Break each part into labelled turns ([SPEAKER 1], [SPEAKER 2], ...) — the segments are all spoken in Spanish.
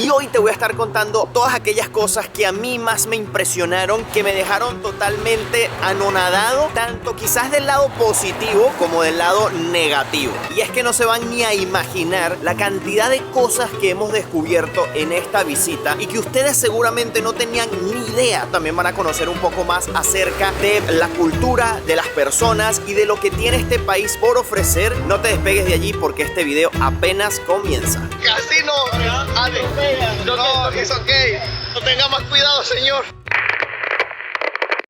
[SPEAKER 1] y hoy te voy a estar contando todas aquellas cosas que a mí más me impresionaron, que me dejaron totalmente anonadado, tanto quizás del lado positivo como del lado negativo. Y es que no se van ni a imaginar la cantidad de cosas que hemos descubierto en esta visita y que ustedes seguramente no tenían ni idea. También van a conocer un poco más acerca de la cultura, de las personas y de lo que tiene este país por ofrecer. No te despegues de allí porque este video apenas comienza.
[SPEAKER 2] Casi no, Ale. No, es ok. No tenga más cuidado, señor.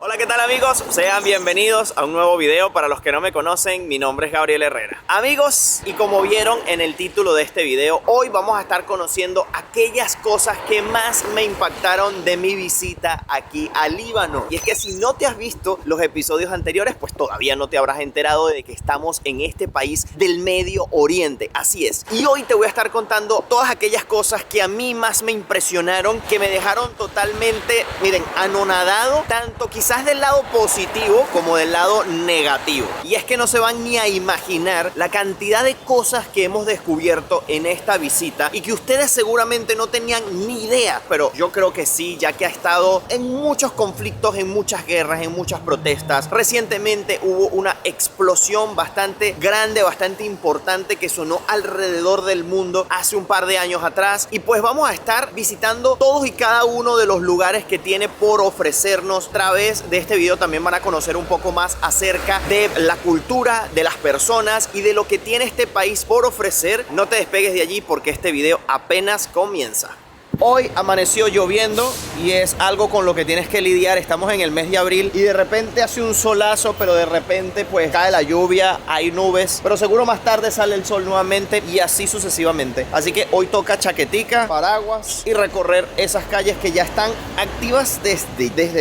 [SPEAKER 1] Hola, ¿qué tal amigos? Sean bienvenidos a un nuevo video. Para los que no me conocen, mi nombre es Gabriel Herrera. Amigos, y como vieron en el título de este video, hoy vamos a estar conociendo aquellas cosas que más me impactaron de mi visita aquí a Líbano. Y es que si no te has visto los episodios anteriores, pues todavía no te habrás enterado de que estamos en este país del Medio Oriente. Así es. Y hoy te voy a estar contando todas aquellas cosas que a mí más me impresionaron, que me dejaron totalmente, miren, anonadado, tanto quizás del lado positivo como del lado negativo. Y es que no se van ni a imaginar la cantidad de cosas que hemos descubierto en esta visita y que ustedes seguramente no tenían ni idea, pero yo creo que sí, ya que ha estado en muchos conflictos, en muchas guerras, en muchas protestas. Recientemente hubo una explosión bastante grande, bastante importante, que sonó alrededor del mundo hace un par de años atrás, y pues vamos a estar visitando todos y cada uno de los lugares que tiene por ofrecernos. A través de este video también van a conocer un poco más acerca de la cultura, de las personas y de lo que tiene este país por ofrecer. No te despegues de allí porque este video apenas comienza. Hoy amaneció lloviendo y es algo con lo que tienes que lidiar. Estamos en el mes de abril y de repente hace un solazo, pero de repente pues cae la lluvia, hay nubes, pero seguro más tarde sale el sol nuevamente y así sucesivamente. Así que hoy toca chaquetica, paraguas y recorrer esas calles que ya están activas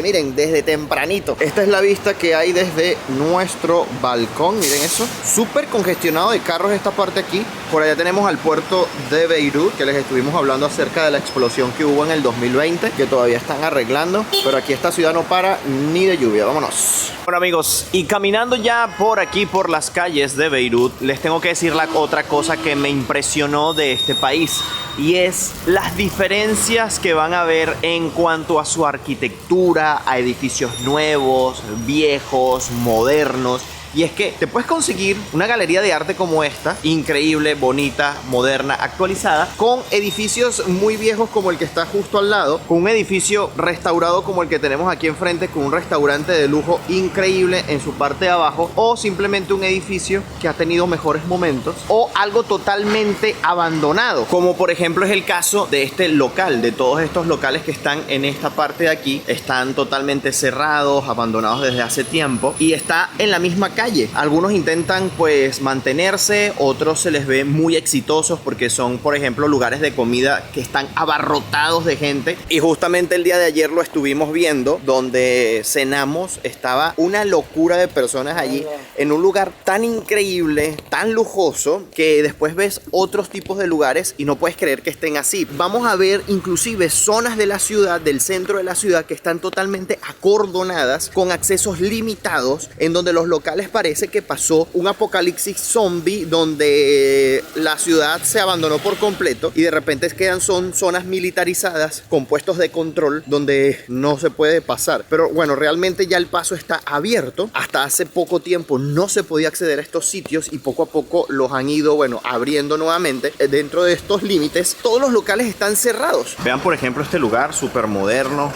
[SPEAKER 1] miren, desde tempranito. Esta es la vista que hay desde nuestro balcón, miren eso. Súper congestionado de carros esta parte aquí. Por allá tenemos al puerto de Beirut, que les estuvimos hablando acerca de la explosión que hubo en el 2020, que todavía están arreglando, pero aquí esta ciudad no para ni de lluvia. Vámonos. Bueno amigos, y caminando ya por aquí por las calles de Beirut, les tengo que decir la otra cosa que me impresionó de este país, y es las diferencias que van a ver en cuanto a su arquitectura, a edificios nuevos, viejos, modernos. Y es que te puedes conseguir una galería de arte como esta, increíble, bonita, moderna, actualizada, con edificios muy viejos como el que está justo al lado, con un edificio restaurado como el que tenemos aquí enfrente, con un restaurante de lujo increíble en su parte de abajo, o simplemente un edificio que ha tenido mejores momentos, o algo totalmente abandonado, como por ejemplo es el caso de este local. De todos estos locales que están en esta parte de aquí, están totalmente cerrados, abandonados desde hace tiempo, y está en la misma calle. Algunos intentan pues mantenerse, otros se les ve muy exitosos porque son, por ejemplo, lugares de comida que están abarrotados de gente. Y justamente el día de ayer lo estuvimos viendo, donde cenamos. Estaba una locura de personas allí, en un lugar tan increíble, tan lujoso, que después ves otros tipos de lugares y no puedes creer que estén así. Vamos a ver inclusive zonas de la ciudad, del centro de la ciudad, que están totalmente acordonadas, con accesos limitados, en donde los locales parece que pasó un apocalipsis zombie, donde la ciudad se abandonó por completo y de repente quedan zonas militarizadas con puestos de control donde no se puede pasar. Pero bueno, realmente ya el paso está abierto. Hasta hace poco tiempo no se podía acceder a estos sitios y poco a poco los han ido, bueno, abriendo nuevamente. Dentro de estos límites, todos los locales están cerrados. Vean por ejemplo este lugar súper moderno.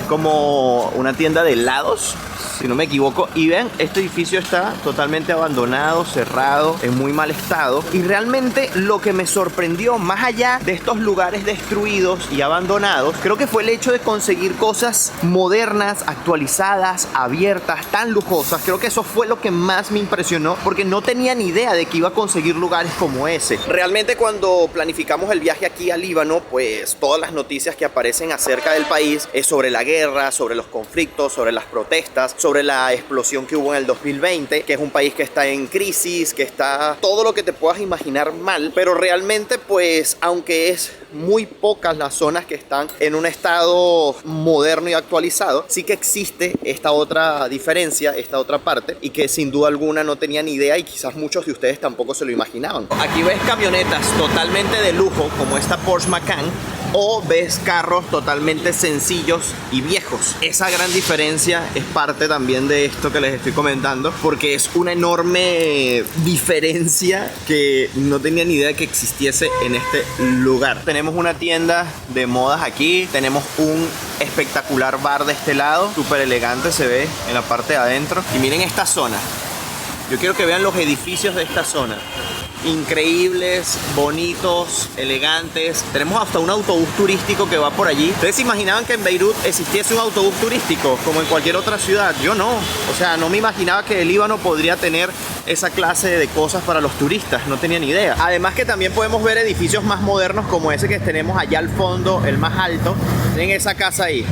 [SPEAKER 1] Es como una tienda de helados, si no me equivoco. Y vean, este edificio está totalmente abandonado, cerrado, en muy mal estado. Y realmente lo que me sorprendió, más allá de estos lugares destruidos y abandonados, creo que fue el hecho de conseguir cosas modernas, actualizadas, abiertas, tan lujosas. Creo que eso fue lo que más me impresionó, porque no tenía ni idea de que iba a conseguir lugares como ese. Realmente cuando planificamos el viaje aquí a Líbano, pues todas las noticias que aparecen acerca del país es sobre la guerra, sobre los conflictos, sobre las protestas, sobre la explosión que hubo en el 2020, que es un país que está en crisis, que está todo lo que te puedas imaginar mal. Pero realmente pues, aunque es muy pocas las zonas que están en un estado moderno y actualizado, sí que existe esta otra diferencia, esta otra parte, y que sin duda alguna no tenía ni idea, y quizás muchos de ustedes tampoco se lo imaginaban. Aquí ves camionetas totalmente de lujo, como esta Porsche Macan, o ves carros totalmente sencillos y viejos. Esa gran diferencia es parte también de esto que les estoy comentando, porque es una enorme diferencia que no tenía ni idea de que existiese en este lugar. Tenemos una tienda de modas aquí, tenemos un espectacular bar de este lado, súper elegante se ve en la parte de adentro. Y miren esta zona, yo quiero que vean los edificios de esta zona. Increíbles, bonitos, elegantes. Tenemos hasta un autobús turístico que va por allí. ¿Ustedes se imaginaban que en Beirut existiese un autobús turístico como en cualquier otra ciudad? Yo no. O sea, no me imaginaba que el Líbano podría tener esa clase de cosas para los turistas. No tenía ni idea. Además que también podemos ver edificios más modernos como ese que tenemos allá al fondo, el más alto. Miren esa casa ahí.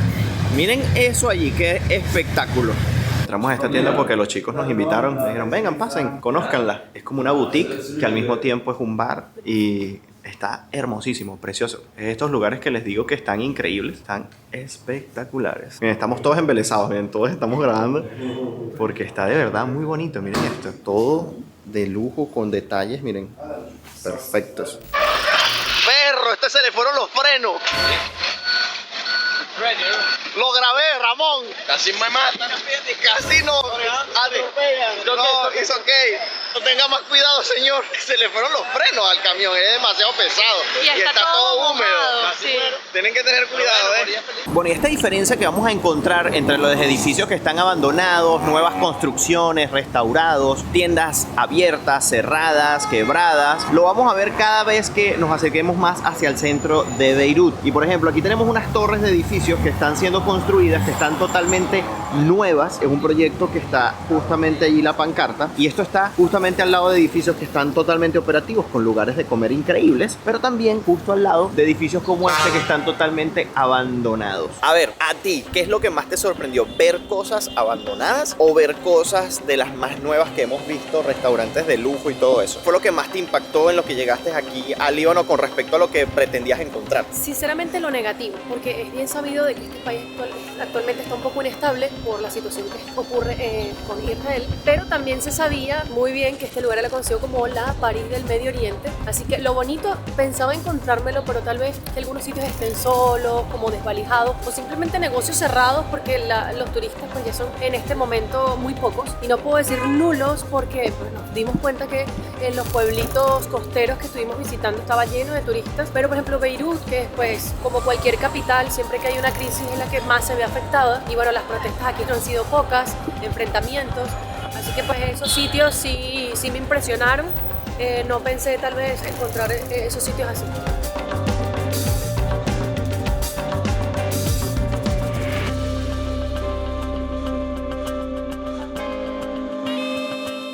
[SPEAKER 1] Miren eso allí, qué espectáculo. Entramos a esta tienda porque los chicos nos invitaron, me dijeron, vengan, pasen, conózcanla. Es como una boutique que al mismo tiempo es un bar y está hermosísimo, precioso. Es estos lugares que les digo que están increíbles, están espectaculares. Miren, estamos todos embelesados, miren, todos estamos grabando porque está de verdad muy bonito. Miren esto, todo de lujo con detalles, miren, perfectos.
[SPEAKER 2] Perro, este se le fueron los frenos. Lo grabé, Ramón.
[SPEAKER 3] Casi me matan.
[SPEAKER 2] Casi no. No, it's okay. No tenga más cuidado, señor. Se le fueron los frenos al camión. Es demasiado pesado.
[SPEAKER 4] Y está todo
[SPEAKER 2] húmedo.
[SPEAKER 4] sí.
[SPEAKER 2] Tienen que tener cuidado,
[SPEAKER 1] Bueno, y esta diferencia que vamos a encontrar entre los edificios que están abandonados, nuevas construcciones, restaurados, tiendas abiertas, cerradas, quebradas, lo vamos a ver cada vez que nos acerquemos más hacia el centro de Beirut. Y por ejemplo, aquí tenemos unas torres de edificios que están siendo construidas, que están totalmente nuevas. Es un proyecto que está justamente allí la pancarta, y esto está justamente al lado de edificios que están totalmente operativos, con lugares de comer increíbles, pero también justo al lado de edificios como este que están totalmente abandonados. A ver, a ti, ¿qué es lo que más te sorprendió? ¿Ver cosas abandonadas o ver cosas de las más nuevas que hemos visto, restaurantes de lujo y todo eso? ¿Fue lo que más te impactó en lo que llegaste aquí al Líbano con respecto a lo que pretendías encontrar?
[SPEAKER 4] Sinceramente lo negativo, porque es bien sabido de que este país actualmente está un poco inestable por la situación que ocurre con Israel, pero también se sabía muy bien que este lugar era conocido como la París del Medio Oriente, así que lo bonito, pensaba encontrármelo, pero tal vez que algunos sitios estén solos, como desvalijados, o simplemente negocios cerrados, porque los turistas pues ya son en este momento muy pocos, y no puedo decir nulos porque pues, nos dimos cuenta que en los pueblitos costeros que estuvimos visitando estaba lleno de turistas, pero por ejemplo Beirut, que es pues como cualquier capital, siempre que hay una crisis es la que más se ve afectada, y bueno, las protestas aquí no han sido pocas, enfrentamientos, así que pues esos sitios sí me impresionaron. No pensé tal vez encontrar esos sitios así.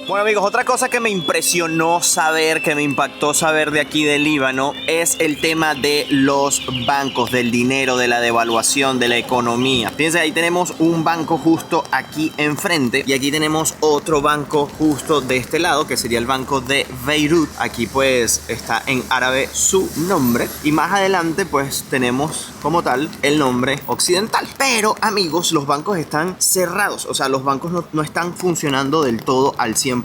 [SPEAKER 1] Bueno amigos, otra cosa que me impresionó saber, que me impactó saber de aquí del Líbano, es el tema de los bancos, del dinero, de la devaluación, de la economía. Fíjense, ahí tenemos un banco justo aquí enfrente y aquí tenemos otro banco justo de este lado, que sería el banco de Beirut. Aquí pues está en árabe su nombre y más adelante pues tenemos como tal el nombre occidental. Pero amigos, los bancos están cerrados, o sea, los bancos no están funcionando del todo al 100%.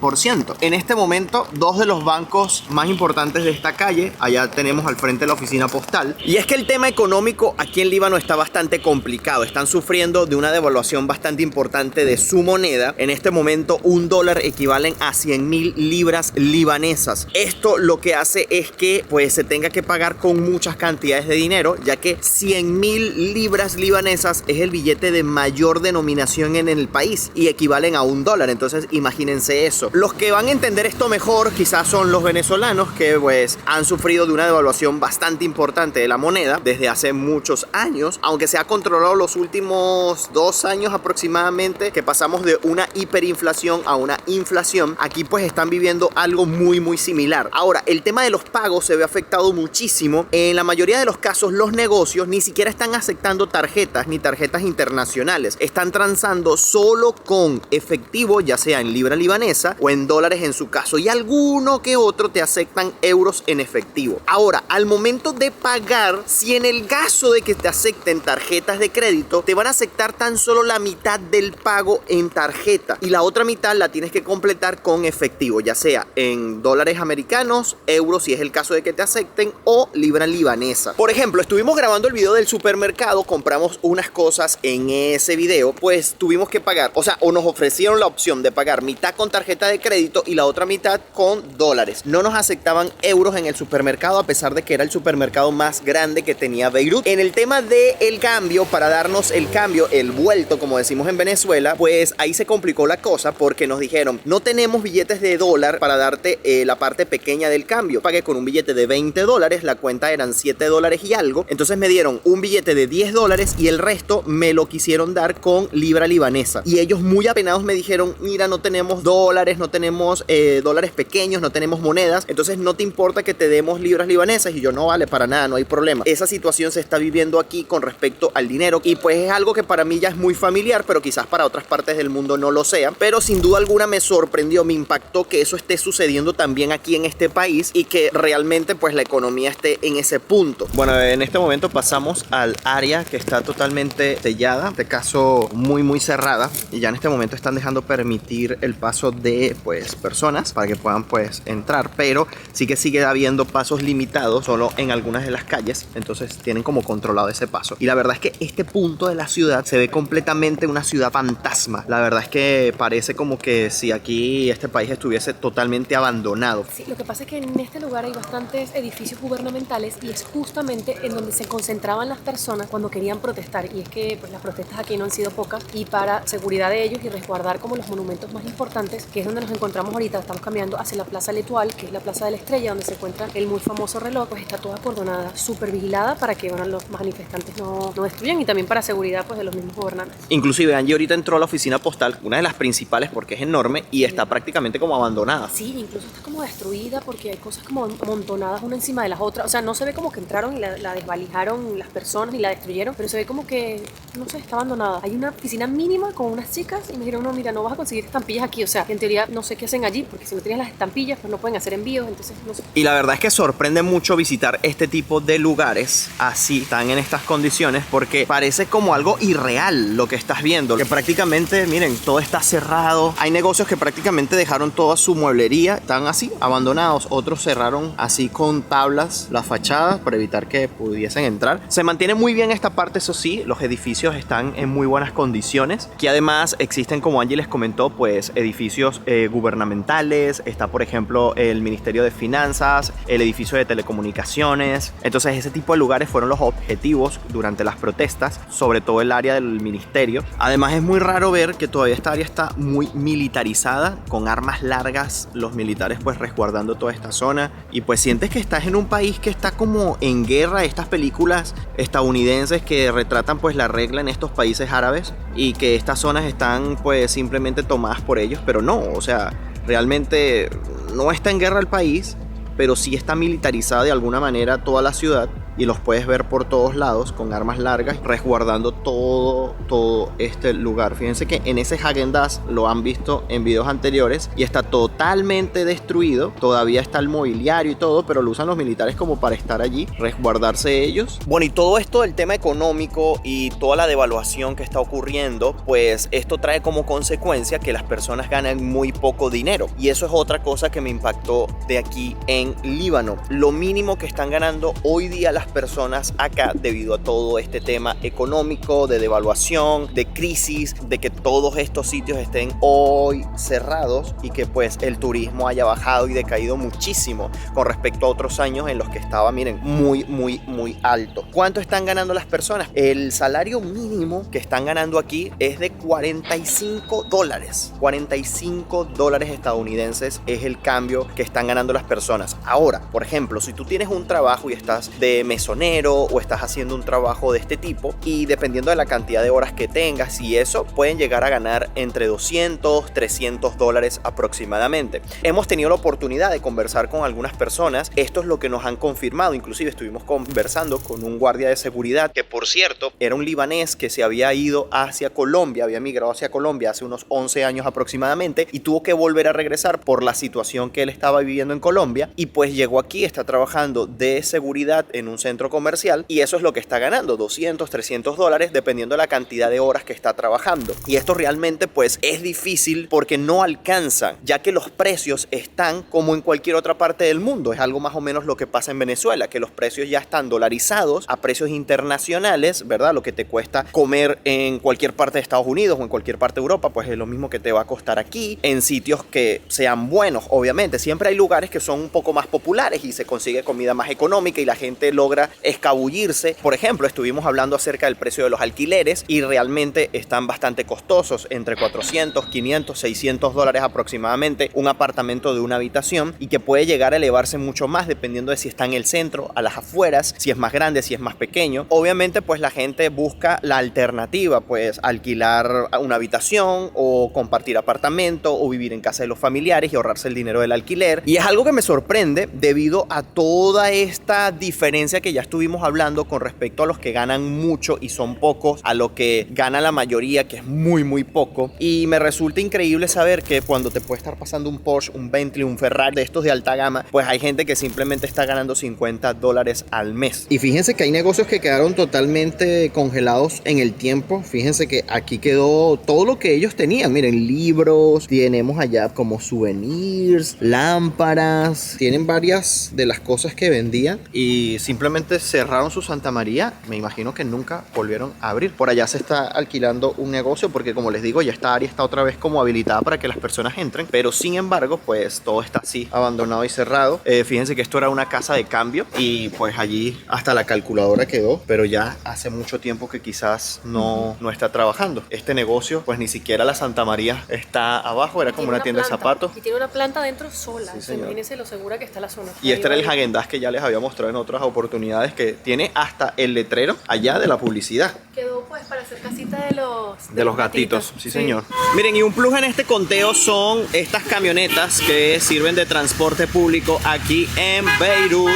[SPEAKER 1] En este momento, dos de los bancos más importantes de esta calle, allá tenemos al frente la oficina postal, y es que el tema económico aquí en Líbano está bastante complicado. Están sufriendo de una devaluación bastante importante de su moneda. En este momento, $1 equivalen a 100.000 libras libanesas. Esto lo que hace es que pues se tenga que pagar con muchas cantidades de dinero, ya que 100.000 libras libanesas es el billete de mayor denominación en el país y equivalen a $1. Entonces imagínense eso. Los que van a entender esto mejor quizás son los venezolanos, que pues han sufrido de una devaluación bastante importante de la moneda desde hace muchos años, aunque se ha controlado los últimos 2 años aproximadamente, que pasamos de una hiperinflación a una inflación. Aquí pues están viviendo algo muy similar. Ahora, el tema de los pagos se ve afectado muchísimo. En la mayoría de los casos los negocios ni siquiera están aceptando tarjetas ni tarjetas internacionales, están transando solo con efectivo, ya sea en libra libanesa libanesa o en dólares en su caso, y alguno que otro te aceptan euros en efectivo. Ahora, al momento de pagar, si en el caso de que te acepten tarjetas de crédito, te van a aceptar tan solo la mitad del pago en tarjeta y la otra mitad la tienes que completar con efectivo, ya sea en dólares americanos, euros si es el caso de que te acepten, o libra libanesa. Por ejemplo, estuvimos grabando el video del supermercado, compramos unas cosas en ese video, pues tuvimos que pagar, o nos ofrecieron la opción de pagar mitad con tarjeta de crédito y la otra mitad con dólares. No nos aceptaban euros en el supermercado, a pesar de que era el supermercado más grande que tenía Beirut. En el tema del cambio, para darnos el cambio, el vuelto, como decimos en Venezuela, pues ahí se complicó la cosa, porque nos dijeron, no tenemos billetes de dólar para darte la parte pequeña del cambio. Pagué con un billete de $20, la cuenta eran $7 y algo, entonces me dieron un billete de $10 y el resto me lo quisieron dar con libra libanesa, y ellos muy apenados me dijeron, mira, no tenemos dólares, no tenemos dólares pequeños, no tenemos monedas, entonces no te importa que te demos libras libanesas. Y yo, no vale, para nada, no hay problema. Esa situación se está viviendo aquí con respecto al dinero, y pues es algo que para mí ya es muy familiar, pero quizás para otras partes del mundo no lo sea. Pero sin duda alguna me sorprendió, me impactó que eso esté sucediendo también aquí en este país, y que realmente pues la economía esté en ese punto. Bueno, en este momento pasamos al área que está totalmente sellada, en este caso muy cerrada, y ya en este momento están dejando permitir el paso de pues personas para que puedan pues entrar, pero sí que sigue habiendo pasos limitados solo en algunas de las calles, entonces tienen como controlado ese paso. Y la verdad es que este punto de la ciudad se ve completamente una ciudad fantasma. La verdad es que parece como que si aquí este país estuviese totalmente abandonado.
[SPEAKER 4] Sí, lo que pasa es que en este lugar hay bastantes edificios gubernamentales, y es justamente en donde se concentraban las personas cuando querían protestar. Y es que pues las protestas aquí no han sido pocas, y para seguridad de ellos y resguardar como los monumentos más importantes, que es donde nos encontramos ahorita, estamos caminando hacia la Plaza L'Etoile, que es la Plaza de la Estrella, donde se encuentra el muy famoso reloj, pues está toda acordonada, súper vigilada, para que los manifestantes no destruyan, y también para seguridad pues de los mismos gobernantes.
[SPEAKER 1] Inclusive Angie ahorita entró a la oficina postal, una de las principales, porque es enorme y está prácticamente como abandonada.
[SPEAKER 4] Sí, incluso está como destruida, porque hay cosas como amontonadas una encima de las otras. O sea, no se ve como que entraron y la desvalijaron las personas y la destruyeron, pero se ve como que, no sé, está abandonada. Hay una oficina mínima con unas chicas, y me dijeron, no, mira, no vas a conseguir estampillas aquí. O sea, en teoría no sé qué hacen allí, porque si no tienes las estampillas pues no pueden hacer envíos, entonces no sé.
[SPEAKER 1] Y la verdad es que sorprende mucho visitar este tipo de lugares así, tan en estas condiciones, porque parece como algo irreal lo que estás viendo, que prácticamente, miren, todo está cerrado. Hay negocios que prácticamente dejaron toda su mueblería, están así, abandonados. Otros cerraron así con tablas las fachadas para evitar que pudiesen entrar. Se mantiene muy bien esta parte, eso sí, los edificios están en muy buenas condiciones, que además existen, como Angie les comentó, pues edificios gubernamentales. Está, por ejemplo, el Ministerio de Finanzas, el edificio de telecomunicaciones. Entonces ese tipo de lugares fueron los objetivos durante las protestas, sobre todo el área del ministerio. Además es muy raro ver que todavía esta área está muy militarizada, con armas largas, los militares pues resguardando toda esta zona, y pues sientes que estás en un país que está como en guerra. Estas películas estadounidenses que retratan pues la regla en estos países árabes, y que estas zonas están pues simplemente tomadas por ellos, pero no, o sea, realmente no está en guerra el país, pero sí está militarizada de alguna manera toda la ciudad, y los puedes ver por todos lados con armas largas resguardando todo este lugar. Fíjense que en ese Häagen-Dazs lo han visto en videos anteriores y está totalmente destruido. Todavía está el mobiliario y todo, pero lo usan los militares como para estar allí, resguardarse ellos. Bueno, y todo esto del tema económico y toda la devaluación que está ocurriendo, pues esto trae como consecuencia que las personas ganan muy poco dinero, y eso es otra cosa que me impactó de aquí en Líbano. Lo mínimo que están ganando hoy día las personas acá, debido a todo este tema económico, de devaluación, de crisis, de que todos estos sitios estén hoy cerrados, y que pues el turismo haya bajado y decaído muchísimo con respecto a otros años en los que estaba, miren, muy alto. ¿Cuánto están ganando las personas? El salario mínimo que están ganando aquí es de $45. $45 estadounidenses es el cambio que están ganando las personas. Ahora, por ejemplo, si tú tienes un trabajo y estás de mesonero o estás haciendo un trabajo de este tipo, y dependiendo de la cantidad de horas que tengas y eso, pueden llegar a ganar entre 200, 300 dólares aproximadamente. Hemos tenido la oportunidad de conversar con algunas personas, esto es lo que nos han confirmado, inclusive estuvimos conversando con un guardia de seguridad que, por cierto, era un libanés que se había ido hacia Colombia, había migrado hacia Colombia hace unos 11 años aproximadamente y tuvo que volver a regresar por la situación que él estaba viviendo en Colombia, y pues llegó aquí, está trabajando de seguridad en un centro comercial y eso es lo que está ganando, 200, 300 dólares dependiendo de la cantidad de horas que está trabajando. Y esto realmente pues es difícil porque no alcanzan, ya que los precios están como en cualquier otra parte del mundo. Es algo más o menos lo que pasa en Venezuela, que los precios ya están dolarizados a precios internacionales, ¿verdad? Lo que te cuesta comer en cualquier parte de Estados Unidos o en cualquier parte de Europa, pues es lo mismo que te va a costar aquí, en sitios que sean buenos. Obviamente siempre hay lugares que son un poco más populares y se consigue comida más económica y la gente logra escabullirse. Por ejemplo, estuvimos hablando acerca del precio de los alquileres y realmente están bastante costosos, entre 400, 500, 600 dólares aproximadamente un apartamento de una habitación, y que puede llegar a elevarse mucho más dependiendo de si está en el centro, a las afueras, si es más grande, si es más pequeño. Obviamente pues la gente busca la alternativa, pues alquilar una habitación o compartir apartamento o vivir en casa de los familiares y ahorrarse el dinero del alquiler. Y es algo que me sorprende debido a toda esta diferencia que ya estuvimos hablando con respecto a los que ganan mucho y son pocos, a lo que gana la mayoría, que es muy poco. Y me resulta increíble saber que cuando te puede estar pasando un Porsche, un Bentley, un Ferrari de estos de alta gama, pues hay gente que simplemente está ganando 50 dólares al mes. Y fíjense que hay negocios que quedaron totalmente congelados en el tiempo. Fíjense que aquí quedó todo lo que ellos tenían. Miren, libros, tenemos allá como souvenirs, lámparas, tienen varias de las cosas que vendían y simplemente cerraron su Santa María. Me imagino que nunca volvieron a abrir. Por allá se está alquilando un negocio porque, como les digo, ya esta área está otra vez como habilitada para que las personas entren, pero sin embargo pues todo está así abandonado y cerrado. Fíjense que esto era una casa de cambio y pues allí hasta la calculadora quedó, pero ya hace mucho tiempo que quizás no está trabajando. Este negocio pues ni siquiera la Santa María está abajo, era como una tienda de zapatos.
[SPEAKER 4] Y tiene una planta dentro sola,
[SPEAKER 1] sí,
[SPEAKER 4] imagínense lo segura que está la zona.
[SPEAKER 1] Y este era el Häagen-Dazs que ya les había mostrado en otras oportunidades, que tiene hasta el letrero allá de la publicidad.
[SPEAKER 4] Quedó pues para hacer casita de los
[SPEAKER 1] gatitos. Sí, señor. Miren, y un plus en este conteo son estas camionetas que sirven de transporte público aquí en Beirut.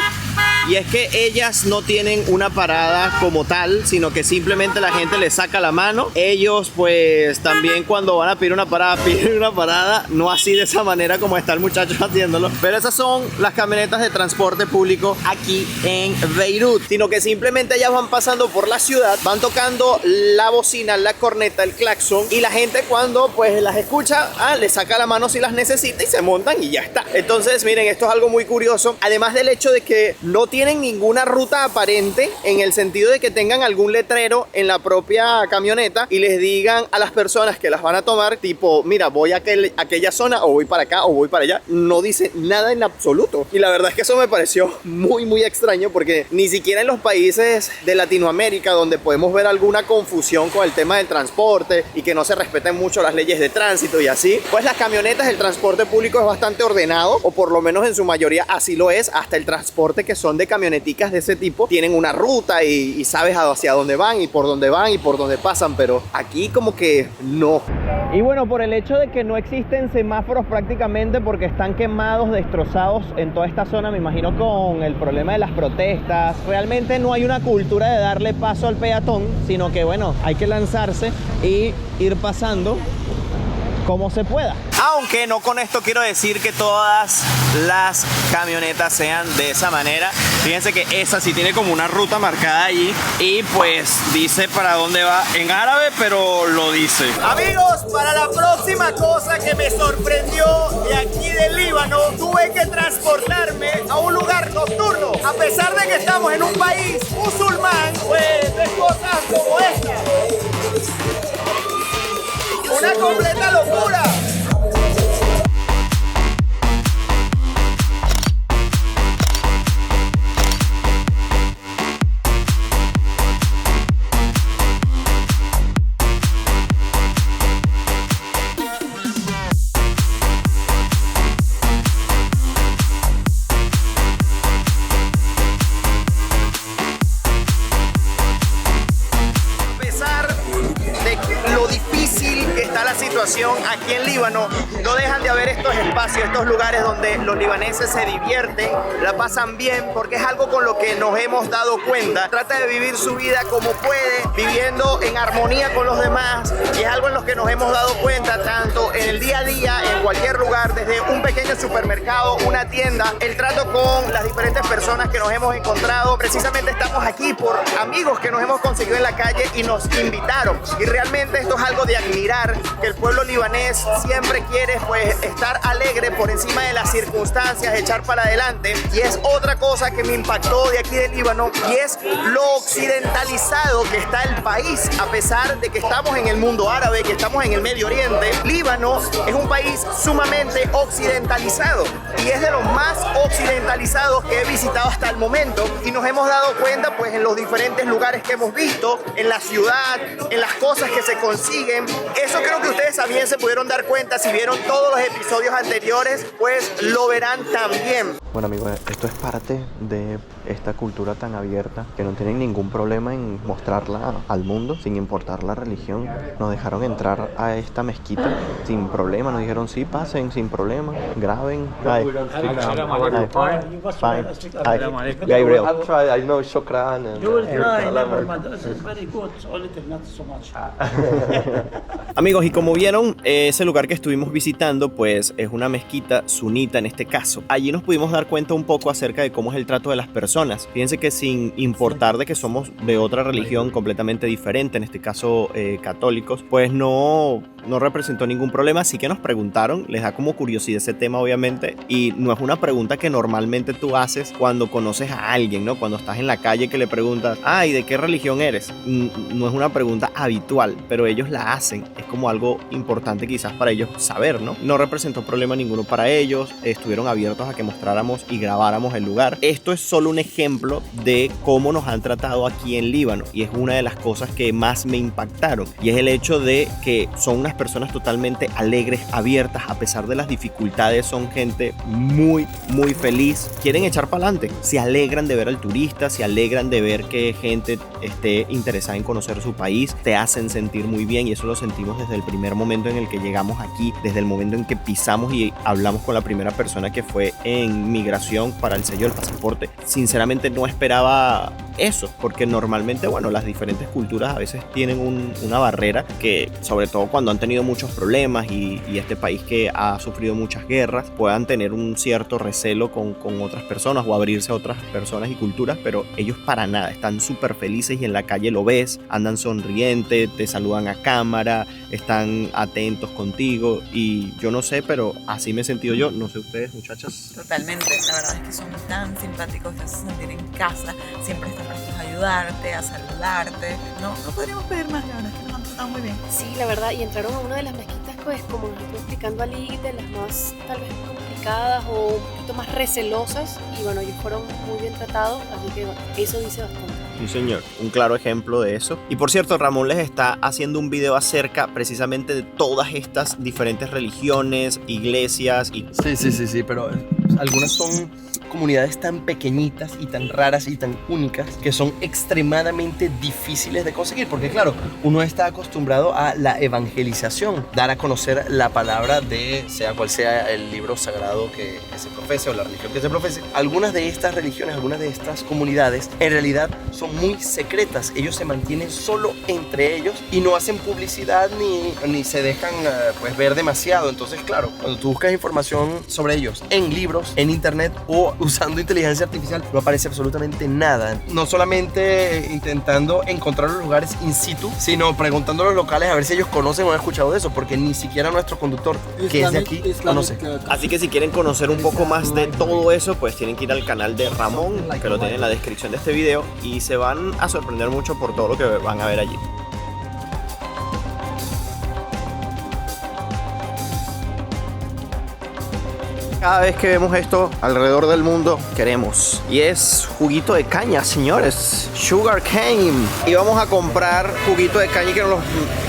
[SPEAKER 1] Y es que ellas no tienen una parada como tal, sino que simplemente la gente les saca la mano. Ellos pues también cuando van a pedir una parada, piden una parada, no así de esa manera como está el muchacho haciéndolo. Pero esas son las camionetas de transporte público aquí en Beirut, sino que simplemente ellas van pasando por la ciudad, van tocando la bocina, la corneta, el claxon, y la gente cuando pues las escucha, les saca la mano si las necesita y se montan y ya está. Entonces miren, esto es algo muy curioso, además del hecho de que no tienen ninguna ruta aparente, en el sentido de que tengan algún letrero en la propia camioneta y les digan a las personas que las van a tomar, tipo, mira, voy a aquella zona, o voy para acá, o voy para allá. No dice nada en absoluto. Y la verdad es que eso me pareció muy extraño, porque ni siquiera en los países de Latinoamérica, donde podemos ver alguna confusión con el tema del transporte y que no se respeten mucho las leyes de tránsito y así, pues las camionetas, el transporte público es bastante ordenado, o por lo menos en su mayoría así lo es. Hasta el transporte que son de camioneticas de ese tipo tienen una ruta y sabes hacia dónde van y por dónde pasan, pero aquí como que no. Y bueno, por el hecho de que no existen semáforos prácticamente porque están quemados, destrozados en toda esta zona, me imagino con el problema de las protestas, realmente no hay una cultura de darle paso al peatón, sino que bueno, hay que lanzarse y ir pasando como se pueda. Aunque no con esto quiero decir que todas las camionetas sean de esa manera. Fíjense que esa sí tiene como una ruta marcada allí y pues dice para dónde va en árabe, pero lo dice. Amigos, para la próxima cosa que me sorprendió de aquí del Líbano, tuve que transportarme a un lugar nocturno. A pesar de que estamos en un país musulmán, pues ves cosas como esta. Una completa locura. situación aquí en Líbano, no dejan de haber estos espacios, estos lugares donde los libaneses se divierten, la pasan bien, porque es algo con lo que nos hemos dado cuenta. Trata de vivir su vida como puede, viviendo en armonía con los demás, y es algo en lo que nos hemos dado cuenta tanto en el día a día, en cualquier lugar, desde un pequeño supermercado, una tienda, el trato con las diferentes personas que nos hemos encontrado. Precisamente estamos aquí por amigos que nos hemos conseguido en la calle y nos invitaron, y realmente esto es algo de admirar, que el pueblo libanés siempre quiere pues estar alegre por encima de las circunstancias, echar para adelante. Y es otra cosa que me impactó de aquí de Líbano, y es lo occidentalizado que está el país. A pesar de que estamos en el mundo árabe, que estamos en el Medio Oriente, Líbano es un país sumamente occidentalizado, y es de los más occidentalizados que he visitado hasta el momento, y nos hemos dado cuenta pues en los diferentes lugares que hemos visto, en la ciudad, en las cosas que se consiguen. Eso creo que ustedes también se pudieron dar cuenta si vieron todos los episodios anteriores, pues lo verán también.
[SPEAKER 3] Bueno amigos, esto es parte de esta cultura tan abierta que no tienen ningún problema en mostrarla al mundo sin importar la religión. Nos dejaron entrar a esta mezquita sin problema, nos dijeron sí, pasen sin problema, graben. Gabriel.
[SPEAKER 5] I'll try. I know shukran.
[SPEAKER 6] You will try, never mind. This is very good. Only not so much.
[SPEAKER 1] Amigos, y como vieron, ese lugar que estuvimos visitando pues es una mezquita sunita en este caso. Allí nos pudimos dar cuenta un poco acerca de cómo es el trato de las personas. Fíjense que sin importar de que somos de otra religión completamente diferente, en este caso católicos, pues no representó ningún problema. Así que nos preguntaron, les da como curiosidad ese tema obviamente, y no es una pregunta que normalmente tú haces cuando conoces a alguien, ¿no? Cuando estás en la calle que le preguntas, ¿y de qué religión eres? No es una pregunta habitual, pero ellos la hacen. Es como algo importante quizás para ellos saber, ¿no? No representó problema ninguno para ellos, estuvieron abiertos a que mostráramos y grabáramos el lugar. Esto es solo un ejemplo de cómo nos han tratado aquí en Líbano, y es una de las cosas que más me impactaron, y es el hecho de que son unas personas totalmente alegres, abiertas, a pesar de las dificultades, son gente muy, muy feliz, quieren echar para adelante, se alegran de ver al turista, se alegran de ver que gente esté interesada en conocer su país, te hacen sentir muy bien, y eso lo sentimos desde el primer momento en el que llegamos aquí, desde el momento en que pisamos y hablamos con la primera persona que fue en migración para el sello del pasaporte. Sinceramente no esperaba eso, porque normalmente, bueno, las diferentes culturas a veces tienen una barrera que, sobre todo cuando han tenido muchos problemas y este país que ha sufrido muchas guerras, puedan tener un cierto recelo con otras personas o abrirse a otras personas y culturas, pero ellos para nada, están súper felices y en la calle lo ves, andan sonrientes, te saludan a cámara, están atentos contigo, y yo no sé, pero así me he sentido yo, no sé ustedes, muchachas.
[SPEAKER 7] Totalmente, la verdad es que son tan simpáticos, te hacen sentir en casa, siempre están prestos a ayudarte, a saludarte. No podríamos pedir más, la verdad es que nos han tratado muy bien.
[SPEAKER 4] Sí, la verdad, y entraron a una de las mezquitas, pues como nos estuvo explicando Ali, de las más tal vez complicadas o un poquito más recelosas, y bueno, ellos fueron muy bien tratados, así que bueno, eso dice bastante.
[SPEAKER 1] Sí, señor, un claro ejemplo de eso. Y por cierto, Ramón les está haciendo un video acerca precisamente de todas estas diferentes religiones, iglesias y...
[SPEAKER 8] Sí, pero algunas son comunidades tan pequeñitas y tan raras y tan únicas que son extremadamente difíciles de conseguir, porque claro, uno está acostumbrado a la evangelización, dar a conocer la palabra de sea cual sea el libro sagrado que se profese o la religión que se profese. Algunas de estas religiones, algunas de estas comunidades en realidad son muy secretas, ellos se mantienen solo entre ellos y no hacen publicidad ni se dejan pues ver demasiado. Entonces claro, cuando tú buscas información sobre ellos en libros, en internet o usando inteligencia artificial, no aparece absolutamente nada. No solamente intentando encontrar los lugares in situ, sino preguntando a los locales a ver si ellos conocen o han escuchado de eso, porque ni siquiera nuestro conductor, que es de aquí, conoce.
[SPEAKER 1] Así que si quieren conocer un poco más de todo eso, pues tienen que ir al canal de Ramón, que lo tienen en la descripción de este video, y se van a sorprender mucho por todo lo que van a ver allí. cada vez que vemos esto alrededor del mundo, queremos. Y es juguito de caña, señores. Sugar cane. Y vamos a comprar juguito de caña que nos lo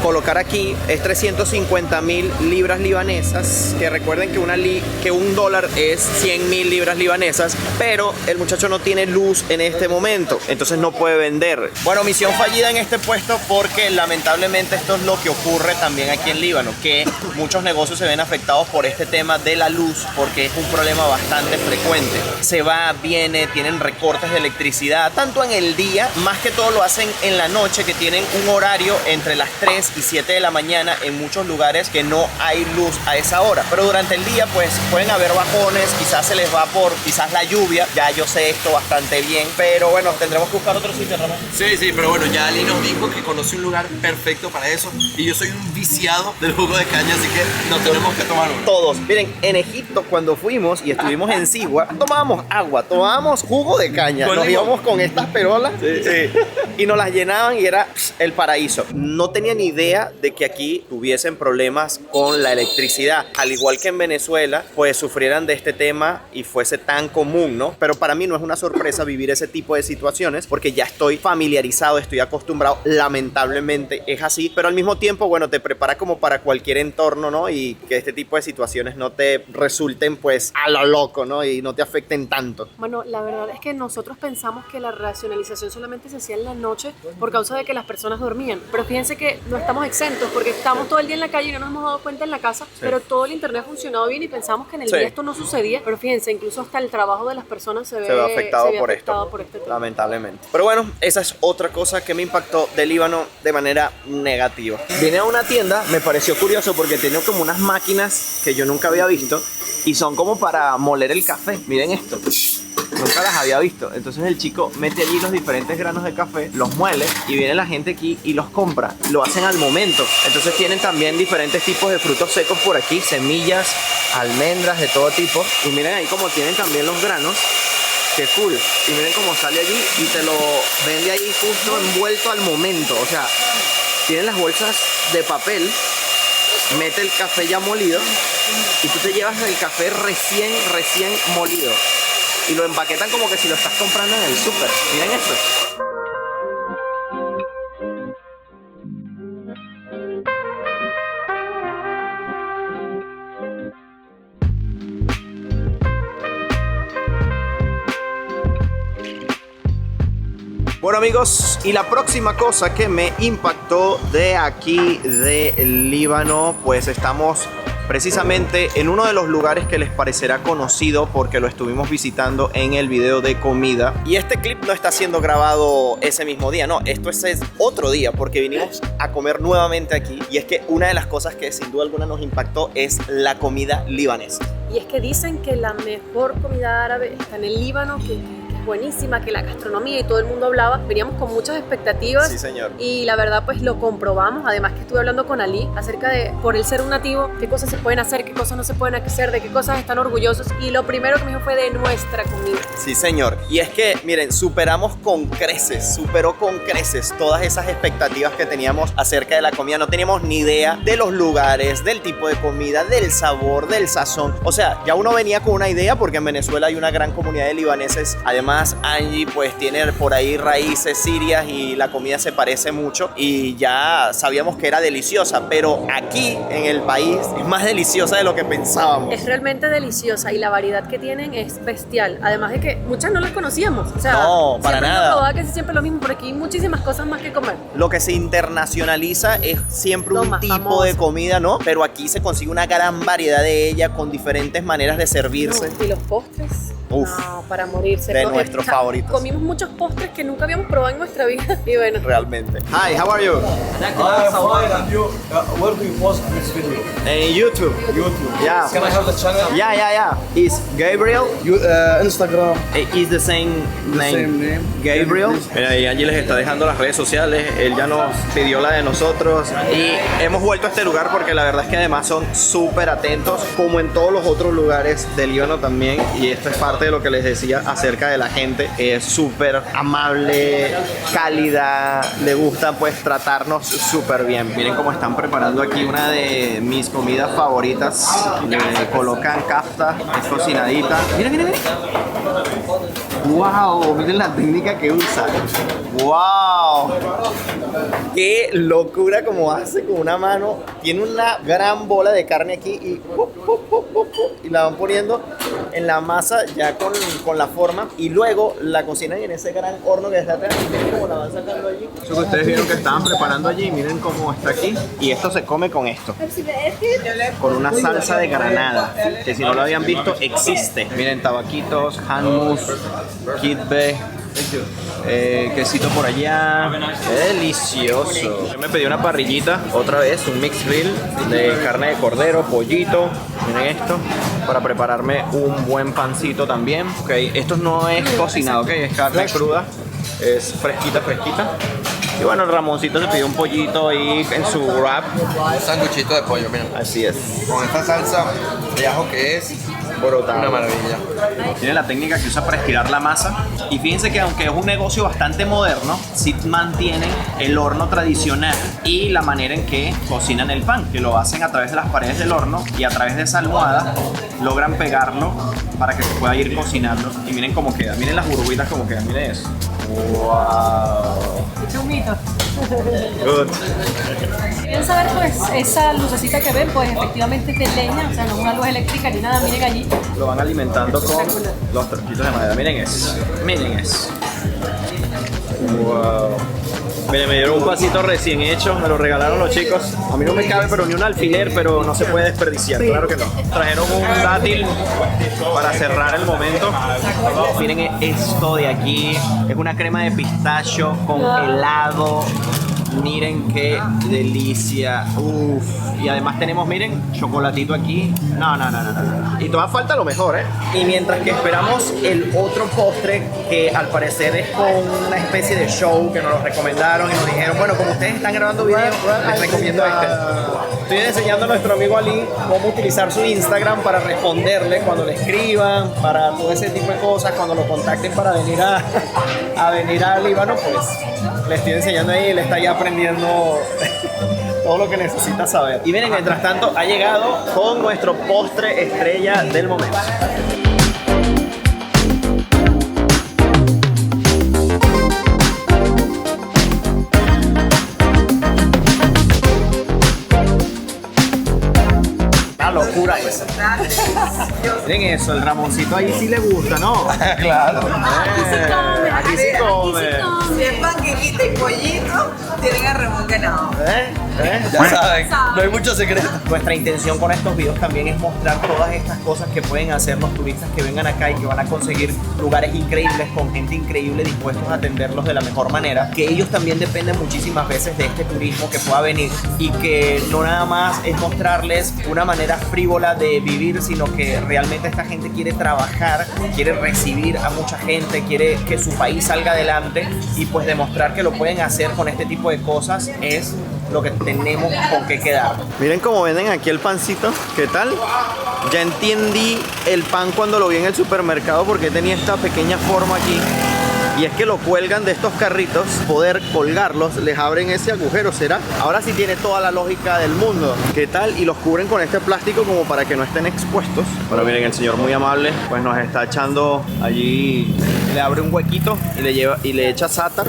[SPEAKER 1] colocar aquí. Es 350.000 libras libanesas. Que recuerden que un dólar es 100.000 libras libanesas. Pero el muchacho no tiene luz en este momento. Entonces no puede vender. Bueno, misión fallida en este puesto porque lamentablemente esto es lo que ocurre también aquí en Líbano. Que muchos negocios se ven afectados por este tema de la luz, porque es un problema bastante frecuente. Se va, viene, tienen recortes de electricidad, tanto en el día, más que todo lo hacen en la noche, que tienen un horario entre las 3 y 7 de la mañana en muchos lugares que no hay luz a esa hora. Pero durante el día pues pueden haber bajones, quizás se les va por quizás la lluvia, ya yo sé esto bastante bien, pero bueno, tendremos que buscar otro sitio, Ramón.
[SPEAKER 8] Sí, pero bueno, ya Ali nos dijo que conoce un lugar perfecto para eso y yo soy un viciado del jugo de caña, así que nos tenemos que tomar uno.
[SPEAKER 1] Todos. Miren, en Egipto cuando fuimos y estuvimos en Sigua, tomábamos agua, tomábamos jugo de caña. Nos íbamos con estas perolas y nos las llenaban y era el paraíso. No tenía ni idea de que aquí tuviesen problemas con la electricidad. Al igual que en Venezuela, pues sufrieran de este tema y fuese tan común, ¿no? Pero para mí no es una sorpresa vivir ese tipo de situaciones porque ya estoy familiarizado, estoy acostumbrado. Lamentablemente es así, pero al mismo tiempo, bueno, te prepara como para cualquier entorno, ¿no? Y que este tipo de situaciones no te resulten pues a lo loco, ¿no? Y no te afecten tanto.
[SPEAKER 4] Bueno, la verdad es que nosotros pensamos que la racionalización solamente se hacía en la noche por causa de que las personas dormían. Pero fíjense que no estamos exentos porque estamos todo el día en la calle y no nos hemos dado cuenta en la casa, pero todo el internet ha funcionado bien y pensamos que en el día esto no sucedía. Pero fíjense, incluso hasta el trabajo de las personas se ve afectado por este tema.
[SPEAKER 1] Lamentablemente. Pero bueno, esa es otra cosa que me impactó de Líbano de manera negativa. Vine a una tienda, me pareció curioso porque tiene como unas máquinas que yo nunca había visto y son como para moler el café. Miren esto. Nunca las había visto. Entonces el chico mete allí los diferentes granos de café, los muele y viene la gente aquí y los compra. Lo hacen al momento. Entonces tienen también diferentes tipos de frutos secos por aquí, semillas, almendras de todo tipo. Y miren ahí como tienen también los granos. Qué cool. Y miren cómo sale allí y te lo vende ahí justo envuelto al momento. O sea, tienen las bolsas de papel, mete el café ya molido y tú te llevas el café recién molido. Y lo empaquetan como que si lo estás comprando en el súper. Miren esto. Bueno amigos, y la próxima cosa que me impactó de aquí de Líbano, pues estamos precisamente en uno de los lugares que les parecerá conocido porque lo estuvimos visitando en el video de comida. Y este clip no está siendo grabado ese mismo día, no, esto es otro día porque vinimos a comer nuevamente aquí. Y es que una de las cosas que sin duda alguna nos impactó es la comida libanesa.
[SPEAKER 4] Y es que dicen que la mejor comida árabe está en el Líbano, que es buenísima, que la gastronomía y todo el mundo hablaba. Veníamos con muchas expectativas.
[SPEAKER 1] Sí, señor.
[SPEAKER 4] Y la verdad pues lo comprobamos. Además que estuve hablando con Ali acerca de, por él ser un nativo, qué cosas se pueden hacer, qué cosas no se pueden hacer, de qué cosas están orgullosos. Y lo primero que me dijo fue de nuestra comida.
[SPEAKER 1] Sí, señor. Y es que, miren, superó con creces todas esas expectativas que teníamos acerca de la comida. No teníamos ni idea de los lugares, del tipo de comida, del sabor, del sazón. O sea, ya uno venía con una idea porque en Venezuela hay una gran comunidad de libaneses. Además, Angie pues tiene por ahí raíces sirias y la comida se parece mucho y ya sabíamos que era deliciosa, pero aquí en el país es más deliciosa de lo que pensábamos.
[SPEAKER 4] Es realmente deliciosa y la variedad que tienen es bestial. Además de que muchas no las conocíamos. O sea,
[SPEAKER 1] no, para nada.
[SPEAKER 4] Probaba casi siempre lo mismo, pero aquí hay muchísimas cosas más que comer.
[SPEAKER 1] Lo que se internacionaliza es siempre
[SPEAKER 4] Lo
[SPEAKER 1] un
[SPEAKER 4] más
[SPEAKER 1] tipo
[SPEAKER 4] famoso
[SPEAKER 1] de comida, ¿no? Pero aquí se consigue una gran variedad de ella con diferentes maneras de servirse.
[SPEAKER 4] No, y los postres.
[SPEAKER 1] Uf,
[SPEAKER 4] no, para morirse.
[SPEAKER 1] de nuestros favoritos.
[SPEAKER 4] Comimos muchos postres que nunca habíamos probado en nuestra vida. Y bueno.
[SPEAKER 1] Realmente. Hi, how are you?
[SPEAKER 5] I'm fine, and you? Where do you post this video?
[SPEAKER 1] In YouTube.
[SPEAKER 5] YouTube.
[SPEAKER 1] Yeah.
[SPEAKER 5] Can I have the channel?
[SPEAKER 1] Yeah. It's Gabriel.
[SPEAKER 5] Instagram.
[SPEAKER 1] Is the same name.
[SPEAKER 5] Same name.
[SPEAKER 1] Gabriel. Mira, y Angie les está dejando las redes sociales. Él ya nos pidió la de nosotros. Y hemos vuelto a este lugar porque la verdad es que además son súper atentos, como en todos los otros lugares del Líbano también. Y esto es parte parte de lo que les decía acerca de la gente. Es súper amable, cálida, le gusta pues tratarnos súper bien. Miren cómo están preparando aquí una de mis comidas favoritas. Le colocan kafta, es cocinadita. Miren, miren, miren. ¡Wow! Miren la técnica que usa. ¡Wow! ¡Qué locura como hace con una mano! Tiene una gran bola de carne aquí y la van poniendo en la masa ya con la forma y luego la cocinan en ese gran horno que está atrás. Miren cómo la van sacando allí. Eso que ustedes vieron que estaban preparando allí, miren cómo está aquí. Y esto se come con esto. Con una salsa de granada, que si no lo habían visto, existe. Miren, tabaquitos, hummus, kitbe, quesito por allá. ¡Qué delicioso! Yo me pedí una parrillita, otra vez, un mixed grill de carne de cordero, pollito. Miren esto, para prepararme un buen pancito también. Ok, esto no es cocinado, ok, es carne cruda, es fresquita, fresquita. Y bueno, el Ramoncito se pidió un pollito ahí en su wrap.
[SPEAKER 8] Un sanguchito de pollo, miren.
[SPEAKER 1] Así es.
[SPEAKER 8] Con esta salsa de ajo que es
[SPEAKER 1] Brutal.
[SPEAKER 8] una maravilla.
[SPEAKER 1] Tiene la técnica que usa para estirar la masa. Y fíjense que aunque es un negocio bastante moderno, sí mantienen el horno tradicional y la manera en que cocinan el pan, que lo hacen a través de las paredes del horno y a través de esa almohada logran pegarlo para que se pueda ir cocinando. Y miren cómo queda, miren las burbujitas como quedan, miren eso. ¡Wow!
[SPEAKER 4] Chumito.
[SPEAKER 1] Good.
[SPEAKER 4] Quieren saber, pues, esa lucecita que ven, pues efectivamente es de leña, o sea, no es una luz eléctrica ni nada, miren allí.
[SPEAKER 1] Lo van alimentando con los tronquitos de madera. Miren eso. Miren eso. Wow. Miren, me dieron un pasito recién hecho, me lo regalaron los chicos. A mí no me cabe pero ni un alfiler, pero no se puede desperdiciar, claro que no. Trajeron un dátil para cerrar el momento. Miren esto de aquí, es una crema de pistacho con helado. Miren qué delicia. Uff. Y además tenemos, miren, chocolatito aquí. No. Y todavía falta lo mejor, ¿eh? Y mientras que esperamos el otro postre, que al parecer es con una especie de show que nos lo recomendaron y nos dijeron, bueno, como ustedes están grabando videos, les recomiendo este. Estoy enseñando a nuestro amigo Ali cómo utilizar su Instagram para responderle cuando le escriban, para todo ese tipo de cosas, cuando lo contacten para venir a venir al Líbano, pues le estoy enseñando ahí, él está ya aprendiendo todo lo que necesita saber. Y miren, mientras tanto ha llegado con nuestro postre estrella del momento. Una locura eso. Miren eso, el Ramoncito ahí sí le gusta, ¿no?
[SPEAKER 8] Claro.
[SPEAKER 1] Aquí sí come.
[SPEAKER 7] Si es panquequita y pollito, tienen a Ramón ganado.
[SPEAKER 8] Ya saben, no hay mucho secreto.
[SPEAKER 1] Nuestra intención con estos videos también es mostrar todas estas cosas que pueden hacer los turistas que vengan acá y que van a conseguir lugares increíbles con gente increíble dispuestos a atenderlos de la mejor manera, que ellos también dependen muchísimas veces de este turismo que pueda venir y que no nada más es mostrarles una manera frívola de vivir, sino que realmente esta gente quiere trabajar, quiere recibir a mucha gente, quiere que su país salga adelante y pues demostrar que lo pueden hacer con este tipo de cosas es lo que tenemos con qué quedar. Miren cómo venden aquí el pancito. ¿Qué tal? Ya entendí el pan cuando lo vi en el supermercado porque tenía esta pequeña forma aquí. Y es que lo cuelgan de estos carritos, poder colgarlos, les abren ese agujero, ¿será? Ahora sí tiene toda la lógica del mundo. ¿Qué tal? Y los cubren con este plástico como para que no estén expuestos. Bueno, miren, el señor muy amable, pues nos está echando allí, le abre un huequito y le lleva y le echa sátar.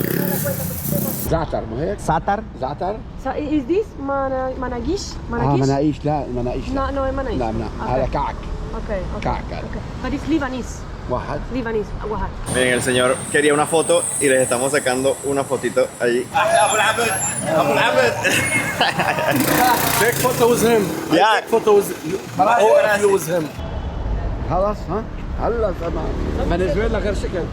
[SPEAKER 5] زعتر ما هيك؟
[SPEAKER 1] ¿Sátar?
[SPEAKER 5] زعتر؟
[SPEAKER 4] So is this managish?
[SPEAKER 5] مناقيش لا مناقيش
[SPEAKER 4] No, no es managish.
[SPEAKER 5] لا هذا كعك
[SPEAKER 4] Okay.
[SPEAKER 5] كعك
[SPEAKER 4] Okay. But it's Lebanese.
[SPEAKER 5] واحد
[SPEAKER 4] Lebanese. Wahad.
[SPEAKER 1] Miren, el señor quería una foto y les estamos sacando una fotito allí.
[SPEAKER 5] take photo with him
[SPEAKER 1] Yeah.
[SPEAKER 5] take photo with him خلاص ها هلا فنزويلا غير شكل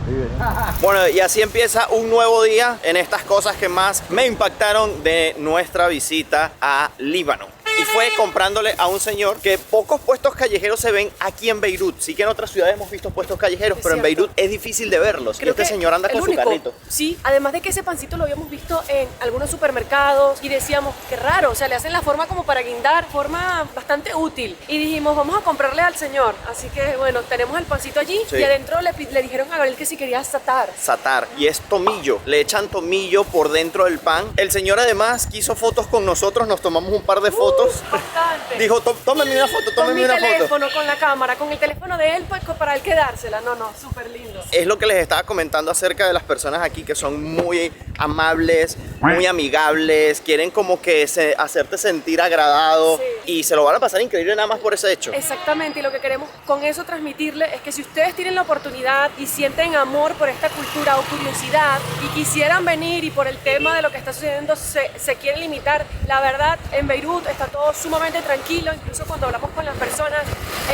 [SPEAKER 1] Bueno, y así empieza un nuevo día en estas cosas que más me impactaron de nuestra visita a Líbano. Y fue comprándole a un señor que pocos puestos callejeros se ven aquí en Beirut. Sí que en otras ciudades hemos visto puestos callejeros, pero en Beirut es difícil de verlos.
[SPEAKER 4] Creo
[SPEAKER 1] y este
[SPEAKER 4] que
[SPEAKER 1] señor anda
[SPEAKER 4] el
[SPEAKER 1] con
[SPEAKER 4] único.
[SPEAKER 1] su carrito.
[SPEAKER 4] Sí, además de que ese pancito lo habíamos visto en algunos supermercados y decíamos, qué raro, o sea, le hacen la forma como para guindar, forma bastante útil. Y dijimos, vamos a comprarle al señor. Así que bueno, tenemos el pancito allí
[SPEAKER 1] Sí.
[SPEAKER 4] y adentro le dijeron a Gabriel que si quería satar.
[SPEAKER 1] Satar, y es tomillo, le echan tomillo por dentro del pan. El señor además quiso fotos con nosotros, nos tomamos un par de fotos.
[SPEAKER 4] Bastante.
[SPEAKER 1] Dijo, tómenme una foto,
[SPEAKER 4] Con
[SPEAKER 1] tómenme
[SPEAKER 4] mi
[SPEAKER 1] una foto.
[SPEAKER 4] teléfono, con la cámara, con el teléfono de él pues, para él quedársela. No, súper lindo.
[SPEAKER 1] Es lo que les estaba comentando acerca de las personas aquí que son muy amables, muy amigables, quieren como que hacerte sentir agradado
[SPEAKER 4] Sí.
[SPEAKER 1] y se lo van a pasar increíble nada más por ese hecho.
[SPEAKER 4] Exactamente, y lo que queremos con eso transmitirle es que si ustedes tienen la oportunidad y sienten amor por esta cultura o curiosidad y quisieran venir y por el tema de lo que está sucediendo se quieren limitar, la verdad en Beirut está todo sumamente tranquilo, incluso cuando hablamos con las personas,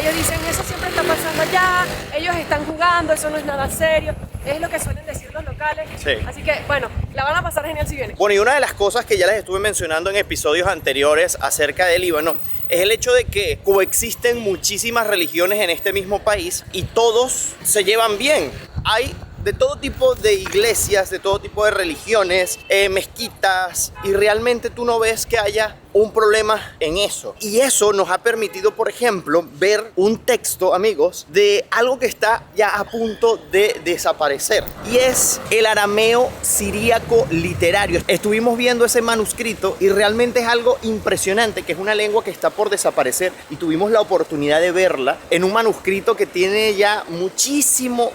[SPEAKER 4] ellos dicen eso siempre está pasando allá, ellos están jugando, eso no es nada serio, es lo que suelen decir los locales,
[SPEAKER 1] Sí.
[SPEAKER 4] así que bueno, la van a pasar genial si vienen.
[SPEAKER 1] Bueno, y una de las cosas que ya les estuve mencionando en episodios anteriores acerca del Líbano es el hecho de que coexisten muchísimas religiones en este mismo país y todos se llevan bien. Hay de todo tipo de iglesias, de todo tipo de religiones, mezquitas, y realmente tú no ves que haya un problema en eso. Y eso nos ha permitido, por ejemplo, ver un texto, amigos, de algo que está ya a punto de desaparecer. Y es el arameo siríaco literario. Estuvimos viendo ese manuscrito y realmente es algo impresionante, que es una lengua que está por desaparecer. Y tuvimos la oportunidad de verla en un manuscrito que tiene ya muchísimo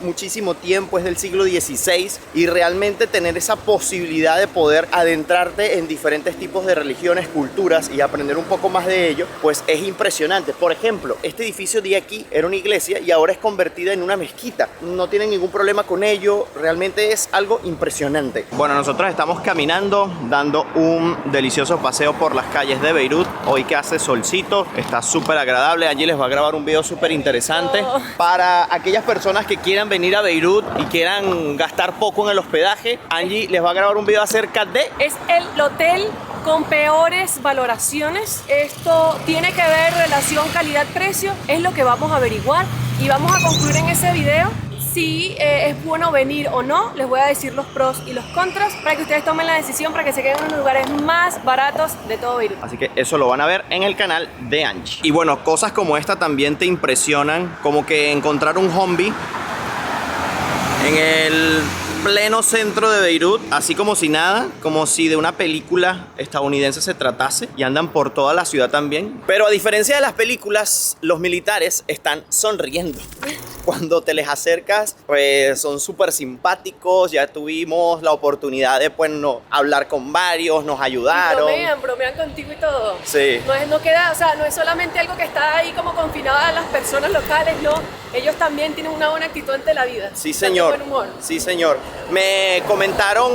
[SPEAKER 1] tiempo, es del siglo XVI. Y realmente tener esa posibilidad de poder adentrarte en diferentes tipos de religiones, culturas, y aprender un poco más de ello, pues es impresionante. Por ejemplo, este edificio de aquí era una iglesia y ahora es convertida en una mezquita. No tienen ningún problema con ello, realmente es algo impresionante. Bueno, nosotros estamos caminando, dando un delicioso paseo por las calles de Beirut. Hoy que hace solcito, está súper agradable. Allí les va a grabar un video súper interesante para aquellas personas que quieran venir a Beirut y quieran gastar poco en el hospedaje. Angie les va a grabar un video acerca de...
[SPEAKER 4] Es el hotel con peores valoraciones. Esto tiene que ver relación calidad-precio, es lo que vamos a averiguar y vamos a concluir en ese video si es bueno venir o no. Les voy a decir los pros y los contras para que ustedes tomen la decisión para que se queden en los lugares más baratos de todo Beirut.
[SPEAKER 1] Así que eso lo van a ver en el canal de Angie. Y bueno, cosas como esta también te impresionan, como que encontrar un zombie en el pleno centro de Beirut, así como si nada, como si de una película estadounidense se tratase, y andan por toda la ciudad también. Pero a diferencia de las películas, los militares están sonriendo. Cuando te les acercas, pues son súper simpáticos. Ya tuvimos la oportunidad de hablar con varios, nos ayudaron.
[SPEAKER 4] Bromean contigo y todo.
[SPEAKER 1] Sí.
[SPEAKER 4] No queda, o sea, no es solamente algo que está ahí como confinado a las personas locales, no. Ellos también tienen una buena actitud ante la vida.
[SPEAKER 1] Sí, señor.
[SPEAKER 4] Buen humor.
[SPEAKER 1] Sí, señor. Me comentaron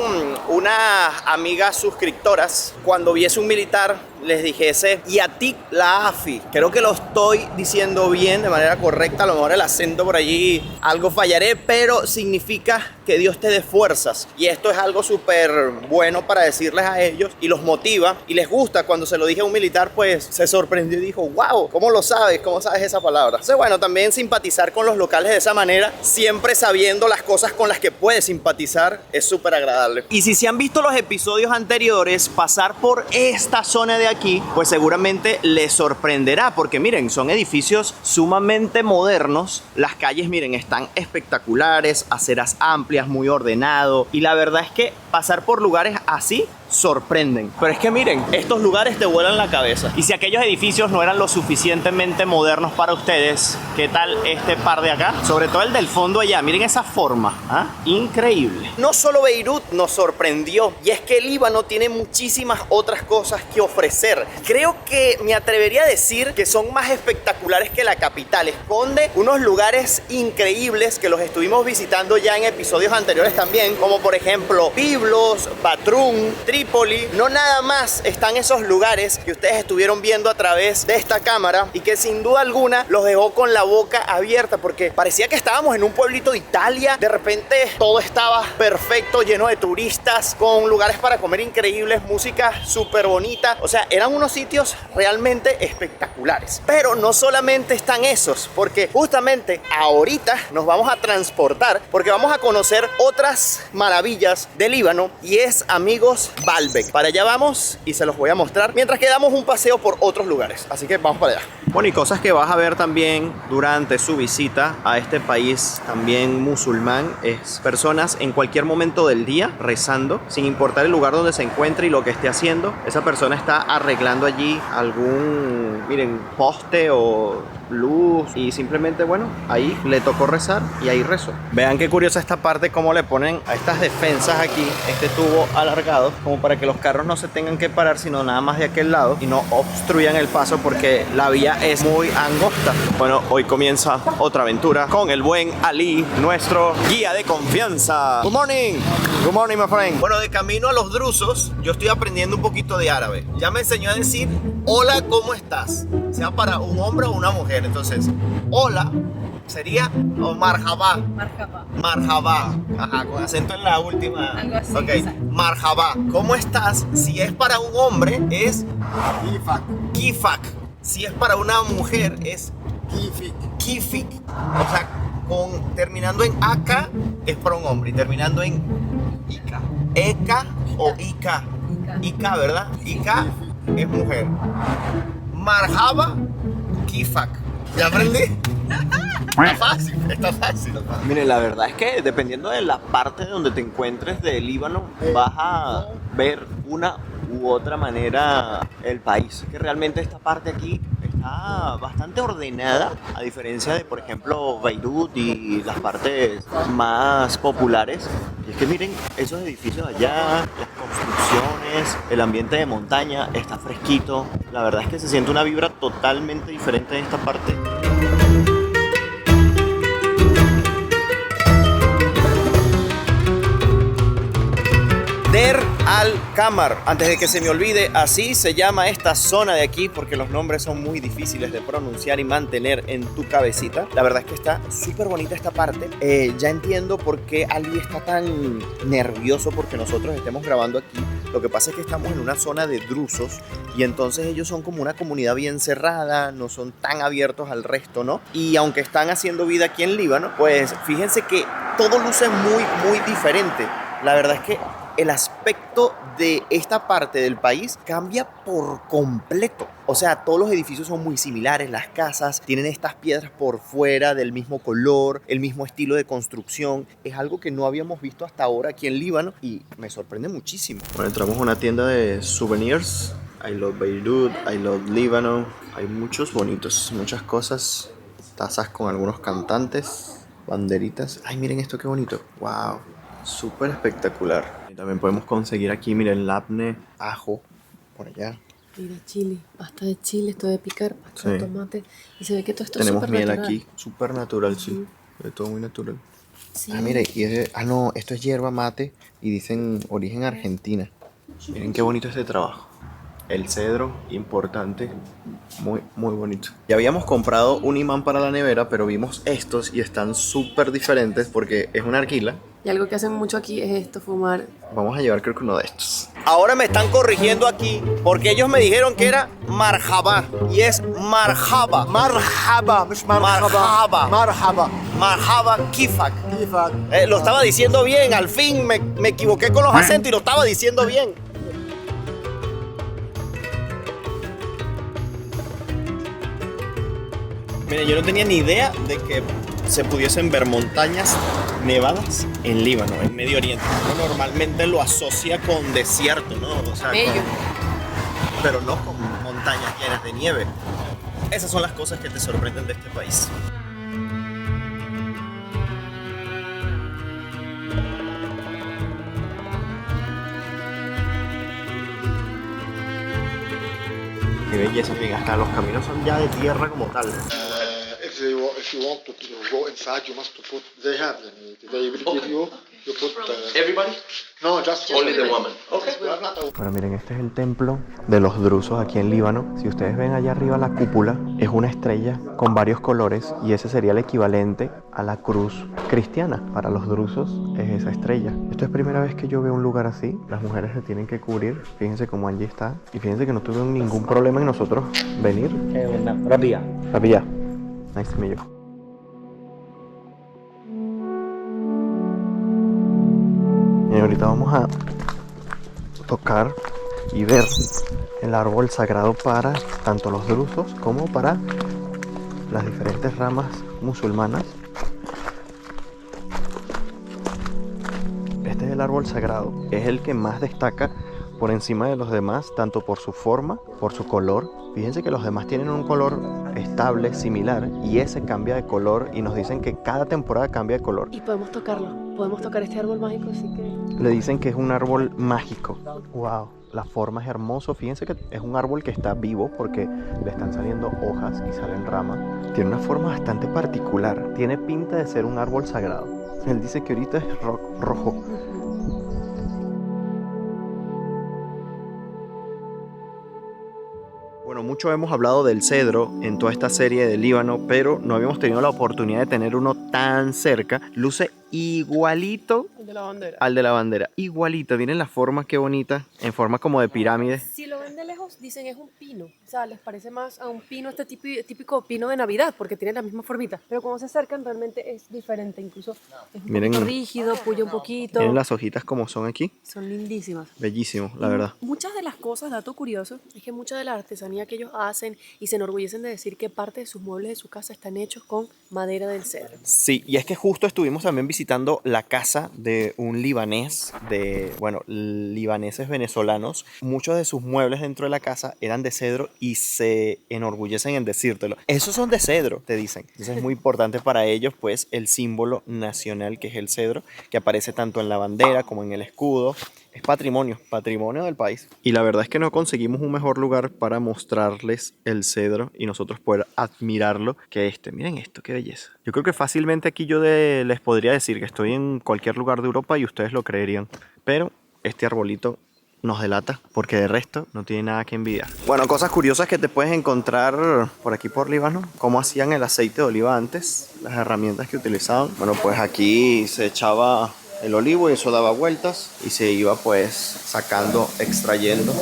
[SPEAKER 1] unas amigas suscriptoras, cuando viese un militar, les dijese Yatik la Afi. Creo que lo estoy diciendo bien, de manera correcta. A lo mejor el acento por allí algo fallaré, pero significa que Dios te dé fuerzas. Y esto es algo súper bueno para decirles a ellos, y los motiva y les gusta. Cuando se lo dije a un militar, pues se sorprendió y dijo, wow, ¿cómo lo sabes? ¿Cómo sabes esa palabra? Entonces, bueno, también simpatizar con los locales de esa manera, siempre sabiendo las cosas con las que puedes simpatizar, es súper agradable. Y si se han visto los episodios anteriores, pasar por esta zona de aquí, pues seguramente les sorprenderá, porque miren, son edificios sumamente modernos. Las calles, miren, están espectaculares, aceras amplias, muy ordenado, y la verdad es que pasar por lugares así sorprenden. Pero es que miren, estos lugares te vuelan la cabeza. Y si aquellos edificios no eran lo suficientemente modernos para ustedes, ¿qué tal este par de acá? Sobre todo el del fondo allá, miren esa forma, ¿ah? Increíble. No solo Beirut nos sorprendió, y es que el Líbano tiene muchísimas otras cosas que ofrecer. Creo que me atrevería a decir que son más espectaculares que la capital. Esconde unos lugares increíbles que los estuvimos visitando ya en episodios anteriores también, como por ejemplo Biblos, Batroun, Tripoli, Trípoli no nada más están esos lugares que ustedes estuvieron viendo a través de esta cámara y que sin duda alguna los dejó con la boca abierta, porque parecía que estábamos en un pueblito de Italia. De repente todo estaba perfecto, lleno de turistas, con lugares para comer increíbles, música súper bonita. O sea, eran unos sitios realmente espectaculares. Pero no solamente están esos, porque justamente ahorita nos vamos a transportar, porque vamos a conocer otras maravillas de Líbano, y es, amigos, Baalbek. Para allá vamos y se los voy a mostrar mientras que damos un paseo por otros lugares. Así que vamos para allá. Bueno, y cosas que vas a ver también durante su visita a este país también musulmán es personas en cualquier momento del día rezando, sin importar el lugar donde se encuentre y lo que esté haciendo. Esa persona está arreglando allí algún, miren, poste o luz, y simplemente, bueno, ahí le tocó rezar y ahí rezó. Vean qué curiosa esta parte, cómo le ponen a estas defensas aquí este tubo alargado, como para que los carros no se tengan que parar, sino nada más de aquel lado y no obstruyan el paso, porque la vía es muy angosta. Bueno, hoy comienza otra aventura con el buen Ali, nuestro guía de confianza. Good morning. Good morning, my friend. Bueno, de camino a los drusos, yo estoy aprendiendo un poquito de árabe. Ya me enseñó a decir hola, ¿cómo estás? Sea para un hombre o una mujer. Entonces, hola sería o marhaba.
[SPEAKER 7] Marhaba.
[SPEAKER 1] Marhaba. Ajá, con acento en la última.
[SPEAKER 7] Algo así,
[SPEAKER 1] Ok,
[SPEAKER 7] exacto.
[SPEAKER 1] marhaba. ¿Cómo estás? Si es para un hombre, es
[SPEAKER 5] Kifak.
[SPEAKER 1] kifak. Si es para una mujer, es
[SPEAKER 5] Kifik.
[SPEAKER 1] kifik. O sea, terminando en aka es para un hombre y terminando en ika. Eka o ika. Ika, ¿verdad? Ika es mujer. Marhaba, kifak. ¿Ya aprendí? Está fácil, está fácil. Miren, la verdad es que dependiendo de la parte donde te encuentres de Líbano, vas a ver una u otra manera el país. Que realmente esta parte aquí está bastante ordenada, a diferencia de, por ejemplo, Beirut y las partes más populares. Y es que miren esos edificios allá, las construcciones, el ambiente de montaña está fresquito. La verdad es que se siente una vibra totalmente diferente en esta parte. Der al-Kamar, antes de que se me olvide, así se llama esta zona de aquí, porque los nombres son muy difíciles de pronunciar y mantener en tu cabecita. La verdad es que está súper bonita esta parte. Ya entiendo por qué Ali está tan nervioso porque nosotros estemos grabando aquí. Lo que pasa es que estamos en una zona de drusos y entonces ellos son como una comunidad bien cerrada, no son tan abiertos al resto, ¿no? Y aunque están haciendo vida aquí en Líbano, pues fíjense que todo luce muy diferente. La verdad es que el aspecto de esta parte del país cambia por completo. O sea, todos los edificios son muy similares, las casas tienen estas piedras por fuera del mismo color, el mismo estilo de construcción. Es algo que no habíamos visto hasta ahora aquí en Líbano y me sorprende muchísimo. Bueno, entramos a una tienda de souvenirs. I love Beirut, I love Líbano. Hay muchos bonitos, muchas cosas. Tazas con algunos cantantes, banderitas. Ay, miren esto qué bonito. Wow. Súper espectacular. Y también podemos conseguir aquí, miren, labne, ajo, por allá.
[SPEAKER 4] Mira, chile, pasta de chile, esto de picar, pasta de tomate. Y se ve que todo esto
[SPEAKER 1] tenemos
[SPEAKER 4] es
[SPEAKER 1] miel
[SPEAKER 4] natural.
[SPEAKER 1] aquí, súper natural, sí. De todo muy natural.
[SPEAKER 4] Sí.
[SPEAKER 1] Ah, mire, y no, esto es hierba mate y dicen origen Argentina. Miren qué bonito este trabajo. El cedro, importante, muy bonito. Ya habíamos comprado un imán para la nevera, pero vimos estos y están súper diferentes porque es una arquila.
[SPEAKER 4] Y algo que hacen mucho aquí es esto, fumar.
[SPEAKER 1] Vamos a llevar creo que uno de estos. Ahora me están corrigiendo aquí porque ellos me dijeron que era marhaba y es marhaba.
[SPEAKER 5] Marhaba, مش مرحبا.
[SPEAKER 1] Marhaba. Marhaba kifak.
[SPEAKER 5] Kifak.
[SPEAKER 1] Lo estaba diciendo bien, al fin me equivoqué con los acentos y lo estaba diciendo bien. Mire, yo no tenía ni idea de que se pudiesen ver montañas nevadas en Líbano, en Medio Oriente. Uno normalmente lo asocia con desierto, ¿no? O sea,
[SPEAKER 4] Bello.
[SPEAKER 1] pero no con montañas llenas de nieve. Esas son las cosas que te sorprenden de este país. Qué belleza, que hasta los caminos son ya de tierra como tal.
[SPEAKER 5] If you want to go inside, you must put. They have. They will give you
[SPEAKER 2] You put
[SPEAKER 8] Everybody?
[SPEAKER 2] no, just
[SPEAKER 8] Only the woman. Okay.
[SPEAKER 3] Bueno, miren, este es el templo de los drusos aquí en Líbano. Si ustedes ven allá arriba la cúpula, es una estrella con varios colores y ese sería el equivalente a la cruz cristiana. Para los drusos es esa estrella. Esto es primera vez que yo veo un lugar así. Las mujeres se tienen que cubrir. Fíjense cómo Angie está. Y fíjense que no tuve ningún problema en nosotros venir.
[SPEAKER 5] Rabia.
[SPEAKER 3] Rabia. Nice to meet you. Y ahorita vamos a tocar y ver el árbol sagrado para tanto los drusos como para las diferentes ramas musulmanas. Este es el árbol sagrado, es el que más destaca por encima de los demás, tanto por su forma, por su color. Fíjense que los demás tienen un color estable, similar, y ese cambia de color y nos dicen que cada temporada cambia de color.
[SPEAKER 4] Y podemos tocarlo, podemos tocar este árbol mágico, así que...
[SPEAKER 3] Le dicen que es un árbol mágico. Wow, la forma es hermoso. Fíjense que es un árbol que está vivo porque le están saliendo hojas y salen ramas. Tiene una forma bastante particular. Tiene pinta de ser un árbol sagrado. Él dice que ahorita es rojo. Bueno, mucho hemos hablado del cedro en toda esta serie de Líbano, pero no habíamos tenido la oportunidad de tener uno tan cerca. Luce igualito
[SPEAKER 4] El de la bandera.
[SPEAKER 3] al de la bandera. Igualito, miren la forma, qué bonita, en forma como de pirámide.
[SPEAKER 4] Si lo ven de lejos, dicen es un pino. O sea, les parece más a un pino, este típico pino de Navidad, porque tiene la misma formita. Pero cuando se acercan, realmente es diferente. Incluso es un
[SPEAKER 3] Miren.
[SPEAKER 4] poquito rígido, puya un poquito.
[SPEAKER 3] Miren las hojitas como son aquí.
[SPEAKER 4] Son lindísimas.
[SPEAKER 3] Bellísimo, la verdad.
[SPEAKER 4] Muchas de las cosas, dato curioso, es que mucha de la artesanía que ellos hacen y se enorgullecen de decir que parte de sus muebles de su casa están hechos con madera del cedro.
[SPEAKER 3] Sí, y es que justo estuvimos también visitando la casa de un libanés, libaneses venezolanos. Muchos de sus muebles dentro de la casa eran de cedro y se enorgullecen en decírtelo. Esos son de cedro, te dicen. Entonces es muy importante para ellos, pues, el símbolo nacional que es el cedro, que aparece tanto en la bandera como en el escudo. Es patrimonio del país. Y la verdad es que no conseguimos un mejor lugar para mostrarles el cedro y nosotros poder admirarlo que este. Miren esto, qué belleza. Yo creo que fácilmente aquí les podría decir que estoy en cualquier lugar de Europa y ustedes lo creerían. Pero este arbolito nos delata porque de resto no tiene nada que envidiar. Bueno, cosas curiosas que te puedes encontrar por aquí por Líbano. Cómo hacían el aceite de oliva antes, las herramientas que utilizaban. Bueno, pues aquí se echaba el olivo y eso daba vueltas y se iba pues sacando, extrayendo.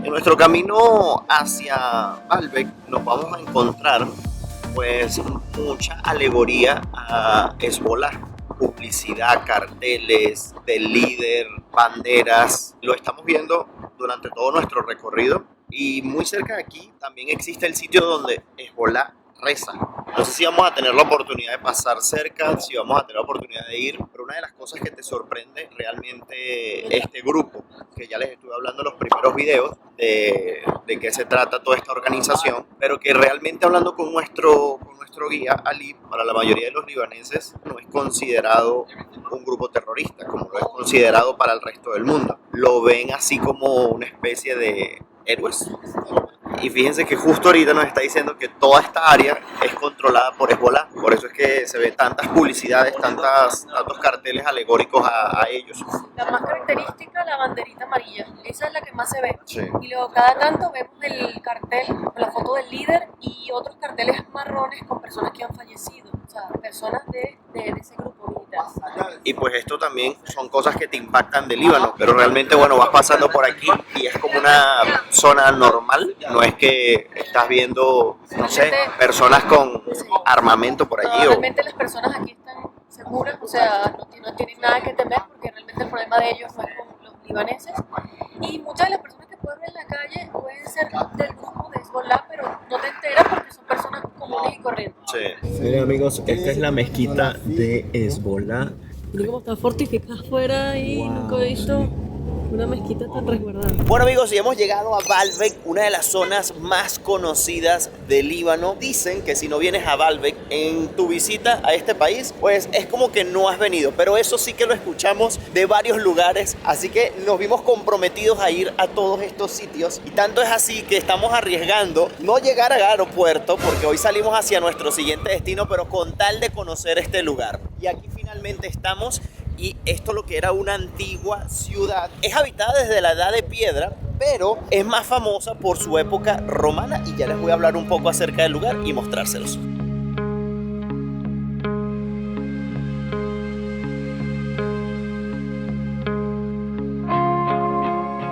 [SPEAKER 3] En nuestro camino hacia Baalbek nos vamos a encontrar pues mucha alegoría a Hezbollah. Publicidad, carteles, del líder, banderas. Lo estamos viendo durante todo nuestro recorrido y muy cerca de aquí también existe el sitio donde Hezbollah reza. No sé si vamos a tener la oportunidad de pasar cerca, si vamos a tener la oportunidad de ir, pero una de las cosas que te sorprende realmente este grupo, que ya les estuve hablando en los primeros videos de qué se trata toda esta organización, pero que realmente hablando con nuestro guía Ali, para la mayoría de los libaneses no es considerado un grupo terrorista como lo es considerado para el resto del mundo. Lo ven así como una especie de héroes. Y fíjense que justo ahorita nos está diciendo que toda esta área es controlada por Hezbollah. Por eso es que se ven tantas publicidades, tantos carteles alegóricos a ellos.
[SPEAKER 4] La más característica, la banderita amarilla. Esa es la que más se ve.
[SPEAKER 3] Sí.
[SPEAKER 4] Y luego cada tanto vemos el cartel con la foto del líder y otros carteles marrones con personas que han fallecido. O sea, personas de ese grupo militar.
[SPEAKER 3] Y pues esto también son cosas que te impactan de Líbano. Pero realmente, bueno, vas pasando por aquí y es como una zona normal. No es que estás viendo, no sé, personas con armamento por allí.
[SPEAKER 4] Realmente las personas aquí están seguras, o sea, no tienen nada que temer porque realmente el problema de ellos no es con los libaneses. Y muchas de las personas que pueden ver en la calle pueden ser del grupo de Hezbollah, pero no te enteras porque son personas comunes y corrientes.
[SPEAKER 3] Sí. Miren amigos, esta es la mezquita de Hezbollah.
[SPEAKER 4] Miren cómo está fortificada afuera y nunca he visto. Una mezquita tan resguardada.
[SPEAKER 1] Bueno amigos, y hemos llegado a Baalbek, una de las zonas más conocidas de Líbano. Dicen que si no vienes a Baalbek en tu visita a este país, pues es como que no has venido. Pero eso sí que lo escuchamos de varios lugares, así que nos vimos comprometidos a ir a todos estos sitios. Y tanto es así que estamos arriesgando no llegar al aeropuerto, porque hoy salimos hacia nuestro siguiente destino, pero con tal de conocer este lugar. Y aquí finalmente estamos. Y esto, lo que era una antigua ciudad, es habitada desde la Edad de Piedra, pero es más famosa por su época romana, y ya les voy a hablar un poco acerca del lugar y mostrárselos.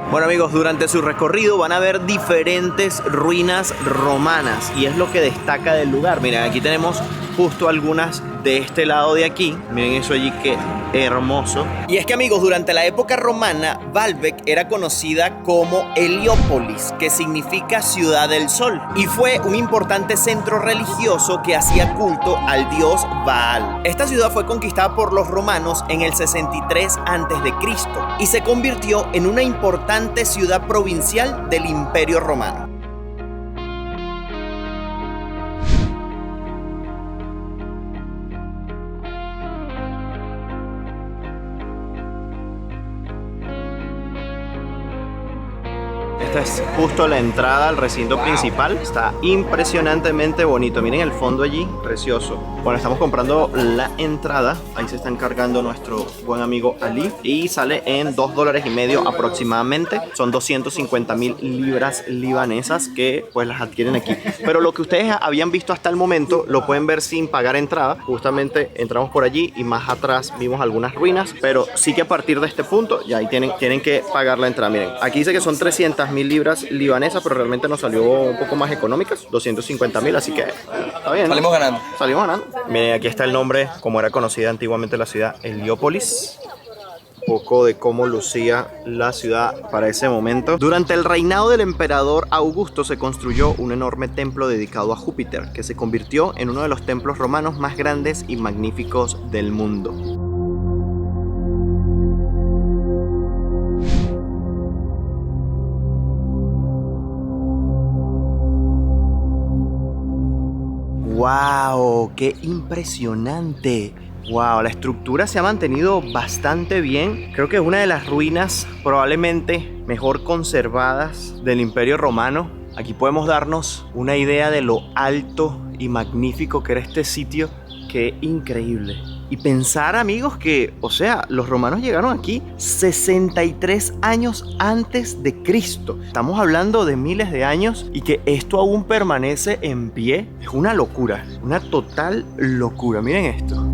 [SPEAKER 1] Bueno amigos, durante su recorrido van a ver diferentes ruinas romanas y es lo que destaca del lugar. Miren, aquí tenemos justo algunas de este lado de aquí. Miren eso allí, qué hermoso. Y es que amigos, durante la época romana, Baalbek era conocida como Heliópolis, que significa ciudad del sol, y fue un importante centro religioso que hacía culto al dios Baal. Esta ciudad fue conquistada por los romanos en el 63 a.C. y se convirtió en una importante ciudad provincial del Imperio Romano. Esta es justo la entrada al recinto principal. Está impresionantemente bonito. Miren el fondo allí, precioso. Bueno, estamos comprando la entrada. Ahí se está encargando nuestro buen amigo Ali. Y sale en $2.50 aproximadamente. Son 250.000 libras libanesas que pues las adquieren aquí. Pero lo que ustedes habían visto hasta el momento lo pueden ver sin pagar entrada. Justamente entramos por allí y más atrás vimos algunas ruinas. Pero sí que a partir de este punto ya ahí tienen que pagar la entrada. Miren, aquí dice que son 300.000 libras libanesas, pero realmente nos salió un poco más económicas, 250.000, así que está bien, ¿no?
[SPEAKER 8] Salimos ganando.
[SPEAKER 1] Salimos ganando. Miren, aquí está el nombre, como era conocida antiguamente la ciudad, Heliópolis. Un poco de cómo lucía la ciudad para ese momento. Durante el reinado del emperador Augusto se construyó un enorme templo dedicado a Júpiter, que se convirtió en uno de los templos romanos más grandes y magníficos del mundo. ¡Wow! ¡Qué impresionante! ¡Wow! La estructura se ha mantenido bastante bien. Creo que es una de las ruinas probablemente mejor conservadas del Imperio Romano. Aquí podemos darnos una idea de lo alto y magnífico que era este sitio. ¡Qué increíble! Y pensar, amigos, que, o sea, los romanos llegaron aquí 63 años antes de Cristo. Estamos hablando de miles de años y que esto aún permanece en pie. Es una locura, una total locura. Miren esto.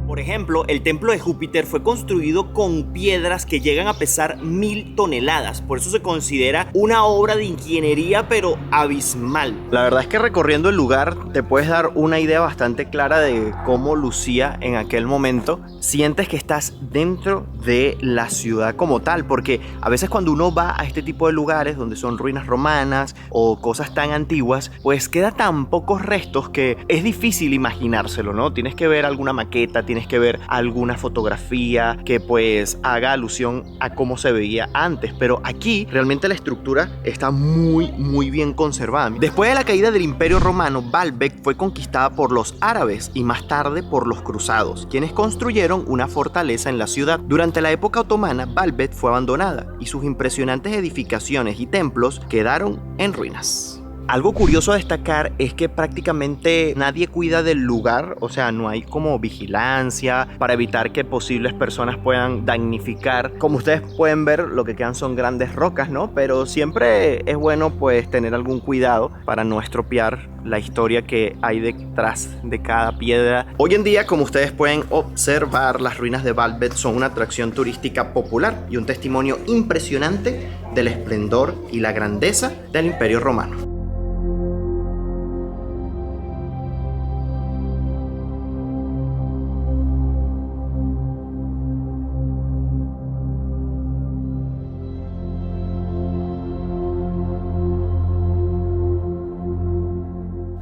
[SPEAKER 1] Por ejemplo, el templo de Júpiter fue construido con piedras que llegan a pesar 1000 toneladas. Por eso se considera una obra de ingeniería, pero abismal. La verdad es que recorriendo el lugar te puedes dar una idea bastante clara de cómo lucía en aquel momento. Sientes que estás dentro de la ciudad como tal, porque a veces cuando uno va a este tipo de lugares donde son ruinas romanas o cosas tan antiguas, pues queda tan pocos restos que es difícil imaginárselo, ¿no? Tienes que ver alguna maqueta, tienes que ver alguna fotografía que pues haga alusión a cómo se veía antes, pero aquí realmente la estructura está muy bien conservada. Después de la caída del Imperio Romano, Baalbek fue conquistada por los árabes y más tarde por los cruzados, quienes construyeron una fortaleza en la ciudad. Durante la época otomana, Baalbek fue abandonada y sus impresionantes edificaciones y templos quedaron en ruinas. Algo curioso a destacar es que prácticamente nadie cuida del lugar, o sea, no hay como vigilancia para evitar que posibles personas puedan damnificar. Como ustedes pueden ver, lo que quedan son grandes rocas, ¿no? Pero siempre es bueno pues tener algún cuidado para no estropear la historia que hay detrás de cada piedra. Hoy en día, como ustedes pueden observar, las ruinas de Baalbek son una atracción turística popular y un testimonio impresionante del esplendor y la grandeza del Imperio Romano.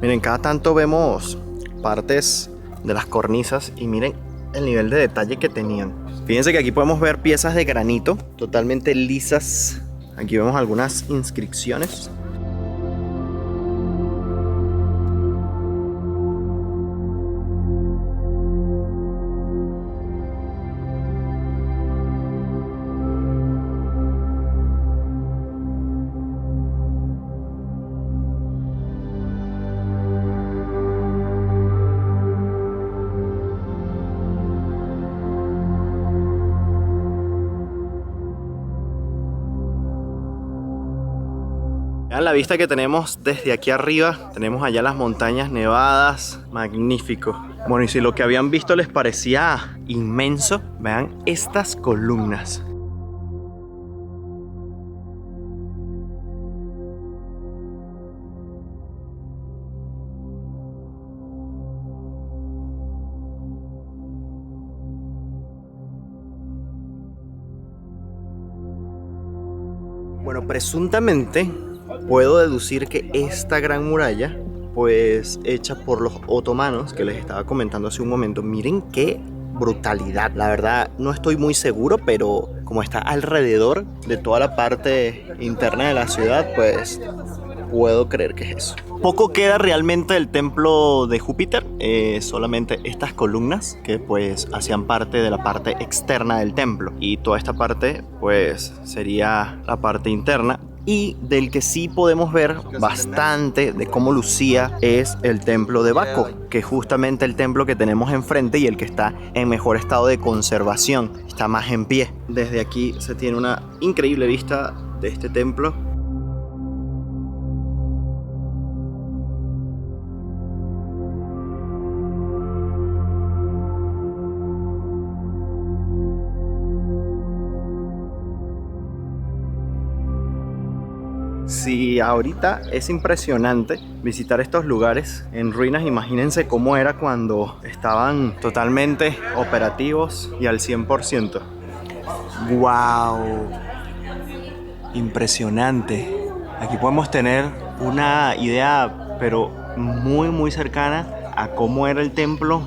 [SPEAKER 3] Miren, cada tanto vemos partes de las cornisas y miren el nivel de detalle que tenían. Fíjense que aquí podemos ver piezas de granito totalmente lisas. Aquí vemos algunas inscripciones. Vean la vista que tenemos desde aquí arriba. Tenemos allá las montañas nevadas. Magnífico. Bueno, y si lo que habían visto les parecía inmenso, vean estas columnas. Bueno, presuntamente puedo deducir que esta gran muralla, pues hecha por los otomanos, que les estaba comentando hace un momento, miren qué brutalidad. La verdad no estoy muy seguro, pero como está alrededor de toda la parte interna de la ciudad, pues puedo creer que es eso. Poco queda realmente del templo de Júpiter, solamente estas columnas que pues hacían parte de la parte externa del templo, y toda esta parte pues sería la parte interna. Y del que sí podemos ver bastante de cómo lucía es el templo de Baco, que es justamente el templo que tenemos enfrente y el que está en mejor estado de conservación, está más en pie. Desde aquí se tiene una increíble vista de este templo. Si ahorita es impresionante visitar estos lugares en ruinas, imagínense cómo era cuando estaban totalmente operativos y al 100%. ¡Wow! Impresionante. Aquí podemos tener una idea, pero muy cercana a cómo era el templo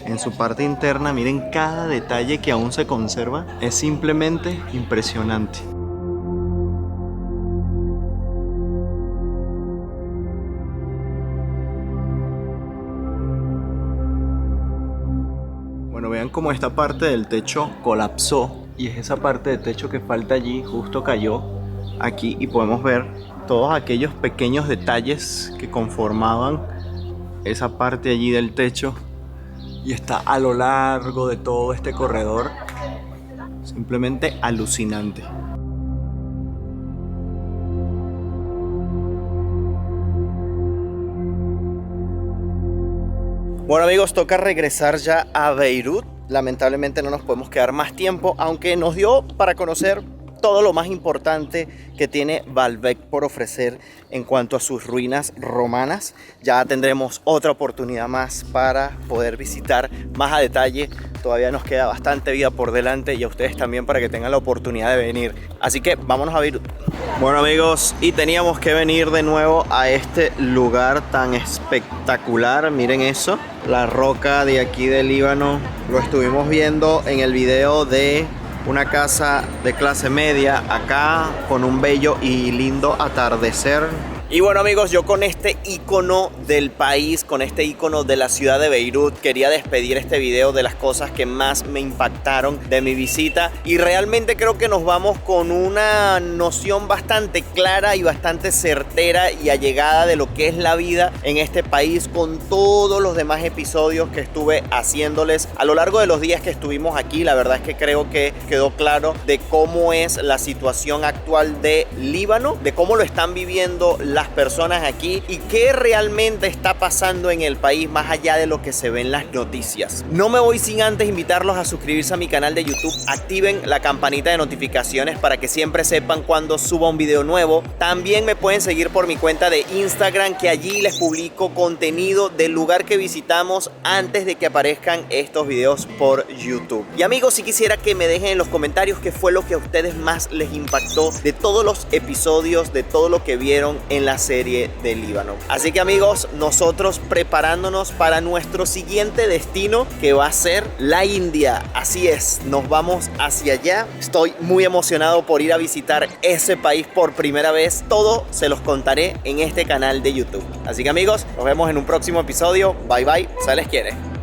[SPEAKER 3] en su parte interna. Miren cada detalle que aún se conserva. Es simplemente impresionante. Bueno, vean cómo esta parte del techo colapsó y es esa parte de techo que falta allí, justo cayó aquí, y podemos ver todos aquellos pequeños detalles que conformaban esa parte allí del techo, y está a lo largo de todo este corredor. Simplemente alucinante. Bueno amigos, toca regresar ya a Beirut. Lamentablemente no nos podemos quedar más tiempo, aunque nos dio para conocer todo lo más importante que tiene Baalbek por ofrecer en cuanto a sus ruinas romanas. Ya tendremos otra oportunidad más para poder visitar más a detalle. Todavía nos queda bastante vida por delante, y a ustedes también, para que tengan la oportunidad de venir. Así que vámonos a Beirut. Bueno amigos, y teníamos que venir de nuevo a este lugar tan espectacular. Miren eso, la roca de aquí del Líbano. Lo estuvimos viendo en el video de una casa de clase media acá, con un bello y lindo atardecer. Y bueno amigos, yo con este icono del país, con este icono de la ciudad de Beirut, quería despedir este video de las cosas que más me impactaron de mi visita, y realmente creo que nos vamos con una noción bastante clara y bastante certera y allegada de lo que es la vida en este país, con todos los demás episodios que estuve haciéndoles a lo largo de los días que estuvimos aquí. La verdad es que creo que quedó claro de cómo es la situación actual de Líbano, de cómo lo están viviendo las personas aquí y qué realmente está pasando en el país, más allá de lo que se ve en las noticias. No me voy sin antes invitarlos a suscribirse a mi canal de YouTube. Activen la campanita de notificaciones para que siempre sepan cuando suba un video nuevo. También me pueden seguir por mi cuenta de Instagram, que allí les publico contenido del lugar que visitamos antes de que aparezcan estos videos por YouTube. Y amigos, si quisiera que me dejen en los comentarios qué fue lo que a ustedes más les impactó de todos los episodios, de todo lo que vieron en
[SPEAKER 1] la serie del Líbano. Así que amigos, nosotros preparándonos para nuestro siguiente destino, que va a ser la India. Así es, nos vamos hacia allá. Estoy muy emocionado por ir a visitar ese país por primera vez. Todo se los contaré en este canal de YouTube. Así que amigos, nos vemos en un próximo episodio. Bye bye, se les quiere.